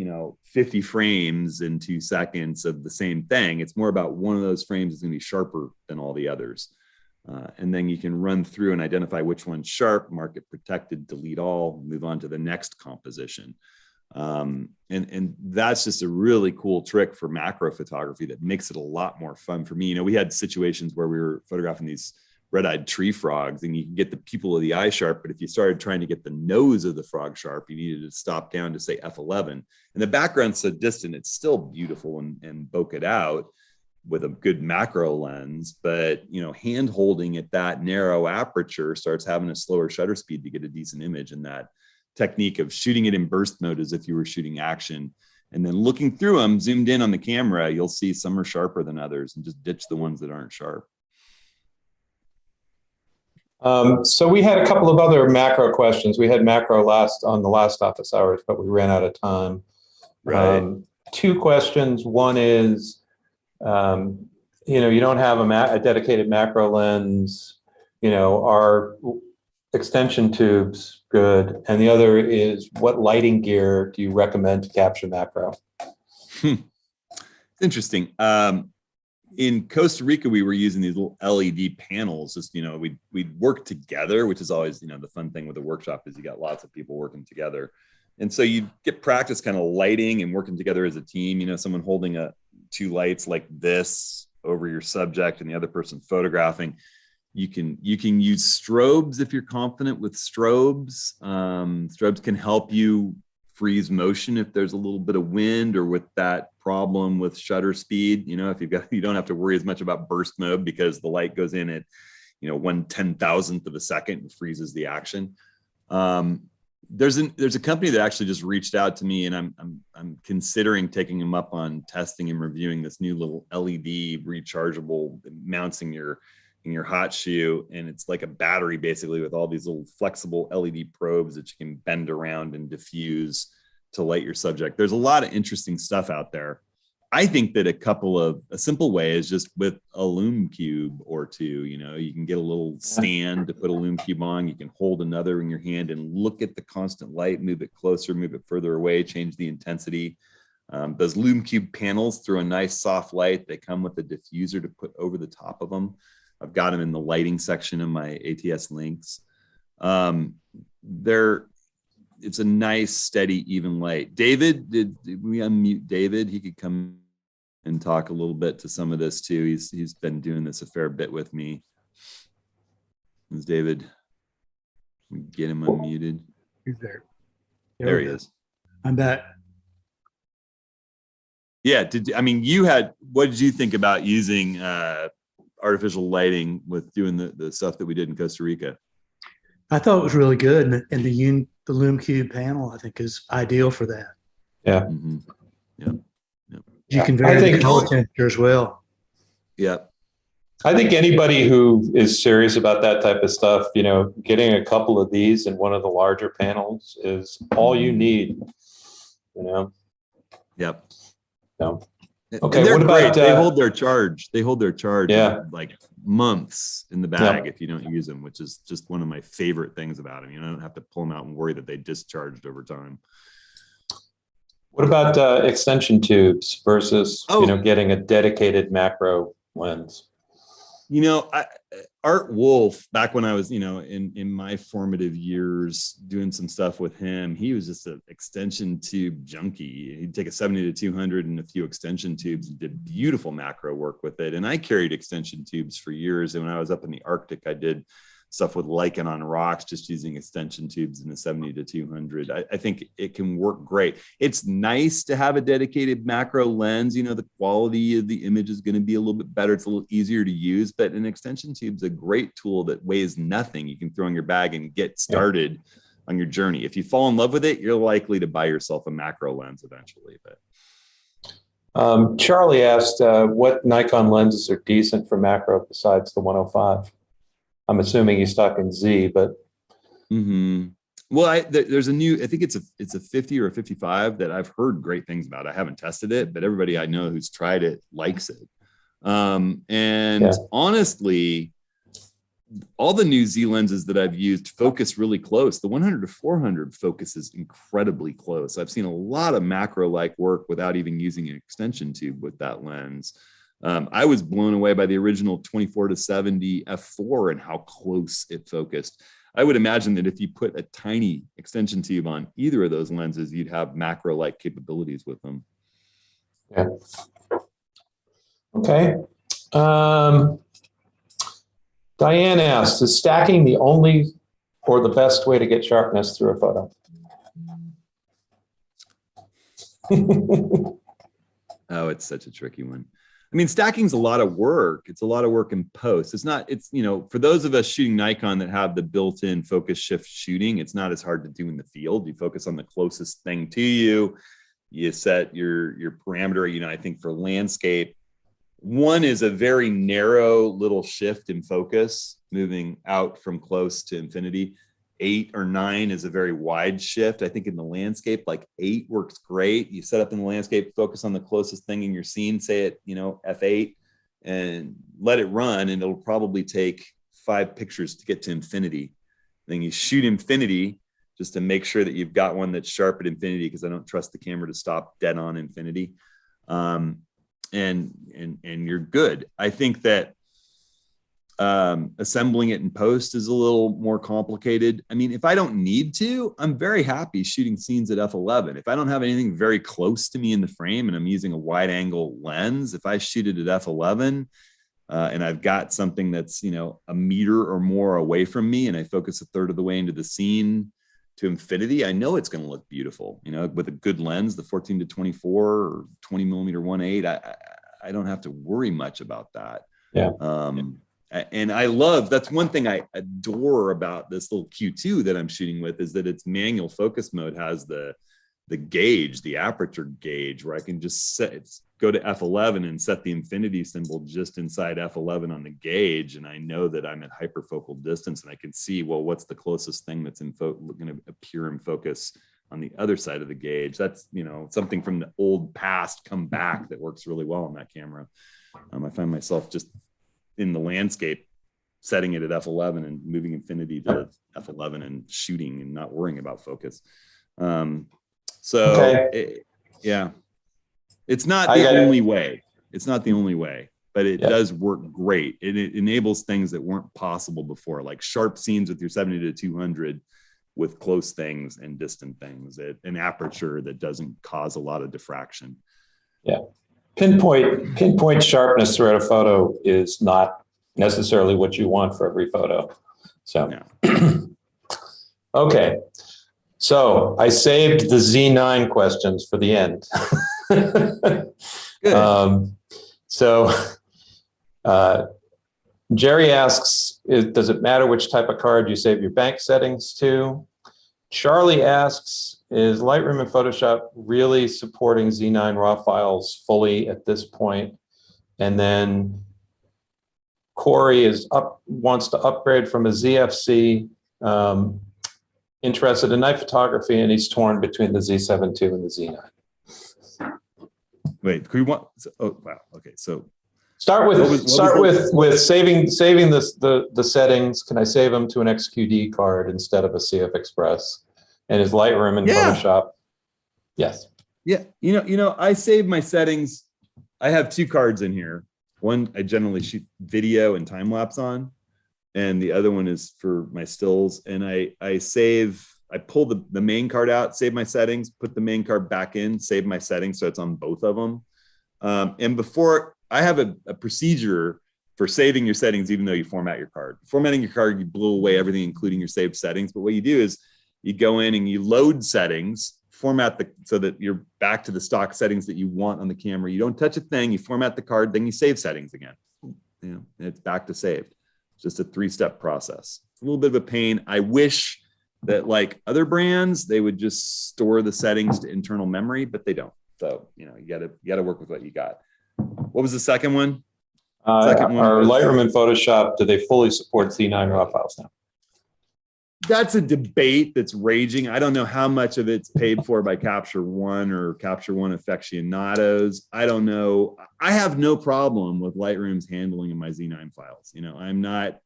50 frames in 2 seconds of the same thing. It's more about one of those frames is going to be sharper than all the others. And then you can run through and identify which one's sharp, mark it protected, delete all, move on to the next composition. And that's just a really cool trick for macro photography that makes it a lot more fun for me. We had situations where we were photographing these red-eyed tree frogs, and you can get the pupil of the eye sharp, but if you started trying to get the nose of the frog sharp, you needed to stop down to say f11, and the background's so distant, it's still beautiful and bokeh out with a good macro lens, but hand holding at that narrow aperture starts having a slower shutter speed to get a decent image. And that technique of shooting it in burst mode as if you were shooting action, and then looking through them zoomed in on the camera, you'll see some are sharper than others, and just ditch the ones that aren't sharp. So we had a couple of other macro questions. We had macro on the last office hours, but we ran out of time. Right. 2 questions. One is, you don't have a dedicated macro lens, are extension tubes good? And the other is, what lighting gear do you recommend to capture macro? Interesting. In Costa Rica, we were using these little LED panels. Just, we'd work together, which is always, the fun thing with a workshop is you got lots of people working together. And so you get practice kind of lighting and working together as a team, someone holding 2 lights like this over your subject and the other person photographing. You can use strobes if you're confident with strobes. Strobes can help you freeze motion if there's a little bit of wind, or with that problem with shutter speed. If you don't have to worry as much about burst mode because the light goes in at 1/10,000th of a second and freezes the action. There's a company that actually just reached out to me, and I'm considering taking them up on testing and reviewing this new little LED rechargeable mounts in your hot shoe, and it's like a battery basically with all these little flexible LED probes that you can bend around and diffuse to light your subject. There's a lot of interesting stuff out there. I think that a simple way is just with a lume cube or 2. You can get a little stand to put a lume cube on. You can hold another in your hand and look at the constant light, move it closer, move it further away, change the intensity. Those lume cube panels throw a nice soft light. They come with a diffuser to put over the top of them. I've got them in the lighting section of my ATS links. It's a nice, steady, even light. David, did we unmute David? He could come and talk a little bit to some of this too. He's been doing this a fair bit with me. Is David? Get him unmuted. He's there. There he is. I'm back. Yeah. What did you think about using artificial lighting with doing the stuff that we did in Costa Rica? I thought it was really good, and the lume cube panel I think is ideal for that. Yeah. Mm-hmm. Yeah. You can vary the color temperature as well. Yeah. I think anybody who is serious about that type of stuff, getting a couple of these in one of the larger panels is all you need. Yep. No. Okay. What about they hold their charge? Yeah. Like months in the bag if you don't use them, which is just one of my favorite things about them. You don't have to pull them out and worry that they discharged over time. What about extension tubes versus getting a dedicated macro lens? Art Wolf, back when I was, in my formative years doing some stuff with him, he was just an extension tube junkie. He'd take a 70-200 and a few extension tubes and did beautiful macro work with it. And I carried extension tubes for years. And when I was up in the Arctic, I did stuff with lichen on rocks, just using extension tubes in the 70-200. I think it can work great. It's nice to have a dedicated macro lens. The quality of the image is going to be a little bit better. It's a little easier to use, but an extension tube is a great tool that weighs nothing. You can throw in your bag and get started on your journey. If you fall in love with it, you're likely to buy yourself a macro lens eventually. But Charlie asked what Nikon lenses are decent for macro besides the 105. I'm assuming he's talking Z, but well, there's a new. I think it's a 50 or a 55 that I've heard great things about. I haven't tested it, but everybody I know who's tried it likes it. Honestly, all the new Z lenses that I've used focus really close. The 100 to 400 focuses incredibly close. I've seen a lot of macro-like work without even using an extension tube with that lens. I was blown away by the original 24 to 70 f4 and how close it focused. I would imagine that if you put a tiny extension tube on either of those lenses, you'd have macro-like capabilities with them. Yeah. Okay. Diane asks, is stacking the only or the best way to get sharpness through a photo? Oh, it's such a tricky one. I mean, stacking's a lot of work. It's a lot of work in post. It's not, it's, you know, for those of us shooting Nikon that have the built-in focus shift shooting, it's not as hard to do in the field. You focus on the closest thing to you. You set your parameter, you know, I think for landscape, one is a very narrow little shift in focus, moving out from close to infinity. 8 or 9 is a very wide shift. I think in the landscape, like 8 works great. You set up in the landscape, focus on the closest thing in your scene, say it, you know, F8, and let it run, and it'll probably take 5 pictures to get to infinity. Then you shoot infinity just to make sure that you've got one that's sharp at infinity, because I don't trust the camera to stop dead on infinity. And you're good. I think that assembling it in post is a little more complicated. I mean, if I don't need to, I'm very happy shooting scenes at f11. If I don't have anything very close to me in the frame and I'm using a wide angle lens, if I shoot it at f11 and I've got something that's, you know, a meter or more away from me, and I focus a third of the way into the scene to infinity, I know it's going to look beautiful, you know, with a good lens, the 14 to 24 or 20 millimeter 1.8. I don't have to worry much about that. Yeah. And I love, that's one thing I adore about this little Q2 that I'm shooting with, is that its manual focus mode has the gauge, the aperture gauge, where I can just go to F11 and set the infinity symbol just inside F11 on the gauge. And I know that I'm at hyperfocal distance, and I can see, well, what's the closest thing that's going to appear in focus on the other side of the gauge. That's, you know, something from the old past come back that works really well on that camera. I find myself just in the landscape setting it at f11 and moving infinity to f11 and shooting and not worrying about focus. Yeah, it's not the only way. It's not the only way, but it does work great. It enables things that weren't possible before, like sharp scenes with your 70 to 200 with close things and distant things, an aperture that doesn't cause a lot of diffraction. Yeah. Pinpoint sharpness throughout a photo is not necessarily what you want for every photo. So, okay. So I saved the Z9 questions for the end. Good. Jerry asks, does it matter which type of card you save your bank settings to? Charlie asks, is Lightroom and Photoshop really supporting Z9 RAW files fully at this point? And then Corey wants to upgrade from a ZFC, interested in night photography, and he's torn between the Z7 II and the Z9. Wait, could we want? Oh wow. Okay, so start with saving the settings. Can I save them to an XQD card instead of a CF Express? And is Lightroom and Photoshop? Yes. Yeah. You know, I save my settings. I have 2 cards in here. One I generally shoot video and time lapse on, and the other one is for my stills. And I pull the main card out, save my settings, put the main card back in, save my settings, so it's on both of them. And before, I have a procedure for saving your settings, even though you format your card. Formatting your card, you blow away everything, including your saved settings. But what you do is you go in and you load settings, format so that you're back to the stock settings that you want on the camera. You don't touch a thing, you format the card, then you save settings again. You know, and it's back to saved. It's just a 3-step process. It's a little bit of a pain. I wish that, like other brands, they would just store the settings to internal memory, but they don't. So, you know, you gotta work with what you got. What was the second one? Are Lightroom and Photoshop, do they fully support Z9 RAW files now? That's a debate that's raging. I don't know how much of it's paid for by Capture One or Capture One aficionados. I don't know. I have no problem with Lightroom's handling of my Z9 files. You know, I'm not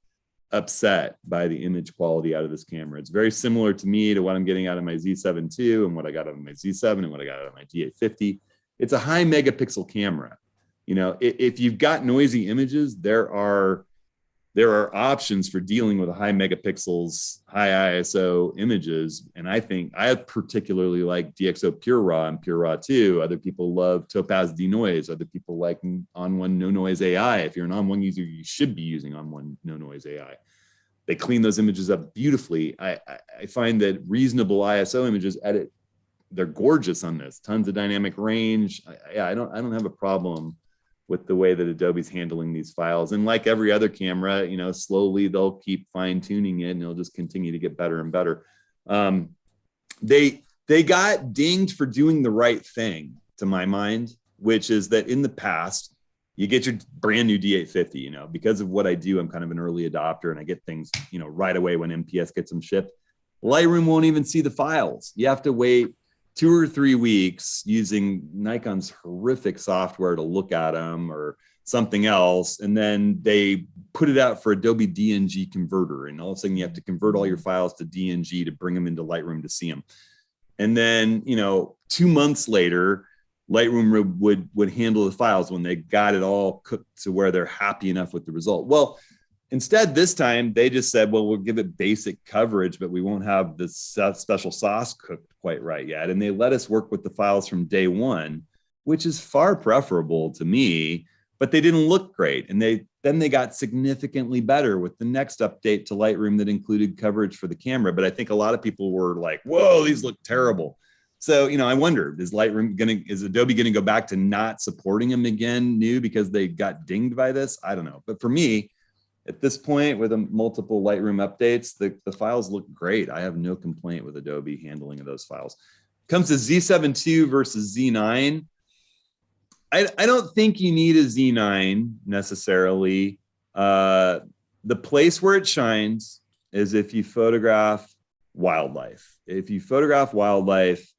upset by the image quality out of this camera. It's very similar to me to what I'm getting out of my Z7 II and what I got out of my Z7 and what I got out of my D850. It's a high megapixel camera. You know, if you've got noisy images, there are options for dealing with high megapixels, high ISO images. And I think I particularly like DxO Pure Raw and Pure Raw 2. Other people love Topaz Denoise. Other people like On1 No Noise AI. If you're an On1 user, you should be using On1 No Noise AI. They clean those images up beautifully. I find that reasonable ISO images they're gorgeous on this. Tons of dynamic range. I don't have a problem with the way that Adobe's handling these files. And like every other camera, you know, slowly they'll keep fine tuning it and it'll just continue to get better and better. They got dinged for doing the right thing, to my mind, which is that in the past, you get your brand new D850, you know, because of what I do, I'm kind of an early adopter and I get things, you know, right away when MPS gets them shipped. Lightroom won't even see the files. You have to wait 2 or 3 weeks using Nikon's horrific software to look at them or something else. And then they put it out for Adobe DNG converter. And all of a sudden you have to convert all your files to DNG to bring them into Lightroom to see them. And then, you know, 2 months later, Lightroom would handle the files when they got it all cooked to where they're happy enough with the result. Well, instead, this time they just said, well, we'll give it basic coverage, but we won't have the special sauce cooked quite right yet. And they let us work with the files from day one, which is far preferable to me, but they didn't look great. And then they got significantly better with the next update to Lightroom that included coverage for the camera. But I think a lot of people were like, whoa, these look terrible. So, you know, I wonder, is Adobe going to go back to not supporting them again new because they got dinged by this? I don't know. But for me, at this point, with multiple Lightroom updates, the files look great. I have no complaint with Adobe handling of those files. Comes to Z7 II versus Z9. I don't think you need a Z9 necessarily. The place where it shines is if you photograph wildlife. If you photograph wildlife,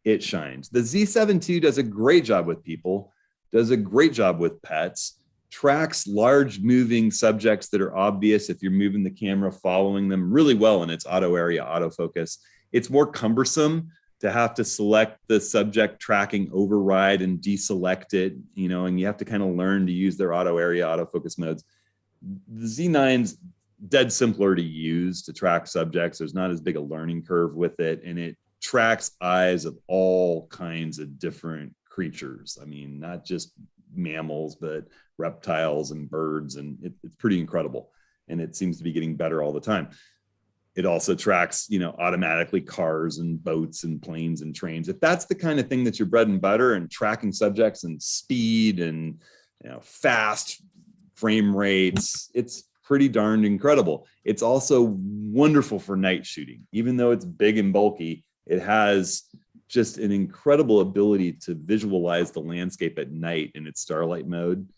it shines. The Z7 II does a great job with people, does a great job with pets, tracks large moving subjects that are obvious if you're moving the camera, following them really well in its auto area autofocus. It's more cumbersome to have to select the subject tracking override and deselect it, you know, and you have to kind of learn to use their auto area autofocus modes. The Z9's dead simpler to use to track subjects. There's not as big a learning curve with it, and it tracks eyes of all kinds of different creatures. I mean, not just mammals, but reptiles and birds, and it's pretty incredible. And it seems to be getting better all the time. It also tracks, you know, automatically cars and boats and planes and trains. If that's the kind of thing that's your bread and butter, and tracking subjects and speed and, you know, fast frame rates, it's pretty darned incredible. It's also wonderful for night shooting. Even though it's big and bulky, it has just an incredible ability to visualize the landscape at night in its starlight mode.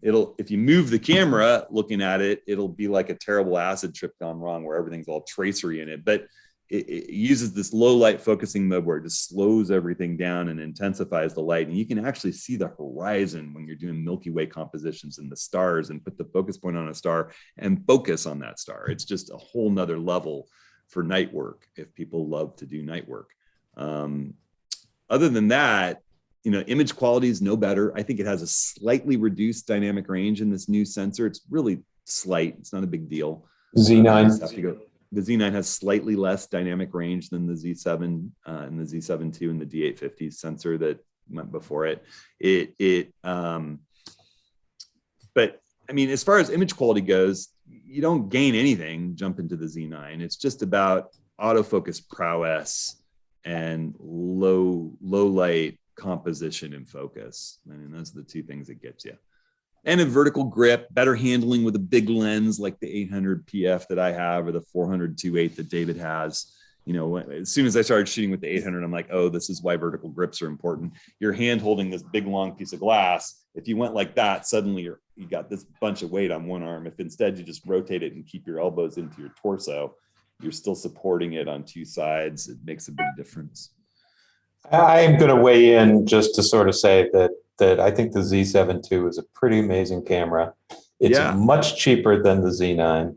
If you move the camera looking at it, it'll be like a terrible acid trip gone wrong where everything's all tracery in it. But it uses this low light focusing mode where it just slows everything down and intensifies the light. And you can actually see the horizon when you're doing Milky Way compositions and the stars, and put the focus point on a star and focus on that star. It's just a whole nother level for night work if people love to do night work. Other than that, you know, image quality is no better. I think it has a slightly reduced dynamic range in this new sensor. It's really slight. It's not a big deal. Z9. The Z9 has slightly less dynamic range than the Z7 and the Z7 II and the D850 sensor that went before it. But I mean, as far as image quality goes, you don't gain anything jump into the Z9. It's just about autofocus prowess and low light composition and focus. I mean, those are the two things that gets you. And a vertical grip, better handling with a big lens like the 800 PF that I have, or the 400 2.8 that David has. You know, as soon as I started shooting with the 800, I'm like, oh, this is why vertical grips are important. You're hand holding this big long piece of glass. If you went like that, suddenly you got this bunch of weight on one arm. If instead you just rotate it and keep your elbows into your torso, you're still supporting it on two sides. It makes a big difference. I am going to weigh in just to sort of say that I think the Z7 II is a pretty amazing camera. It's much cheaper than the Z9.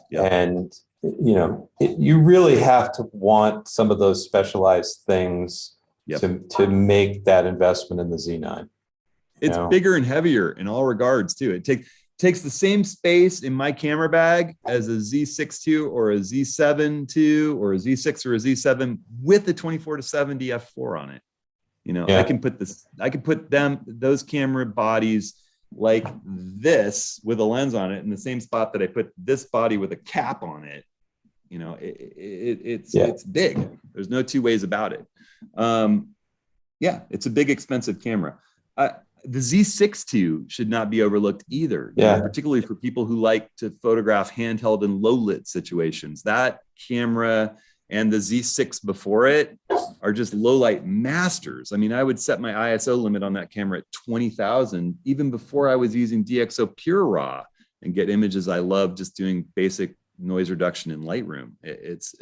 Yeah. And, you know, you really have to want some of those specialized things Yep. to make that investment in the Z9. It's bigger and heavier in all regards too. It takes the same space in my camera bag as a Z6 II or a Z7 II or a Z6 or a Z7 with the 24-70 f4 on it. You know, I can put those camera bodies like this with a lens on it in the same spot that I put this body with a cap on it. You know, it's big. There's no two ways about it. It's a big, expensive camera. The Z6 II should not be overlooked either, you know, particularly for people who like to photograph handheld and low lit situations. That camera and the Z6 before it are just low light masters. I mean, I would set my ISO limit on that camera at 20,000 even before I was using DxO Pure Raw and get images I love just doing basic noise reduction in Lightroom. It's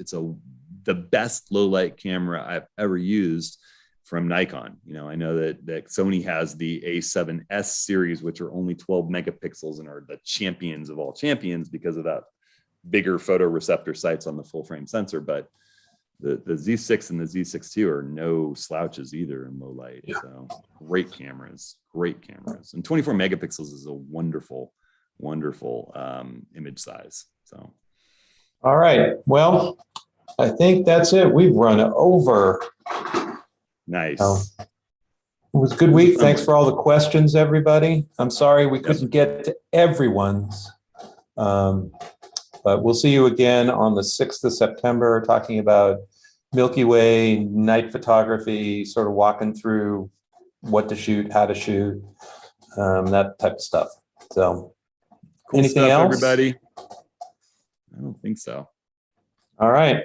the best low light camera I've ever used from Nikon. You know, I know that Sony has the A7S series, which are only 12 megapixels and are the champions of all champions because of that bigger photoreceptor sights on the full frame sensor. But the Z6 and the Z6 II are no slouches either in low light. So great cameras. And 24 megapixels is a wonderful, wonderful image size. So. All right. Well, I think that's it. We've run over. Nice. It was a good week. Thanks for all the questions, everybody. I'm sorry we couldn't get to everyone's, but we'll see you again on the 6th of September talking about Milky Way, night photography, sort of walking through what to shoot, how to shoot, that type of stuff. So cool anything stuff, else? everybody? I don't think so. All right.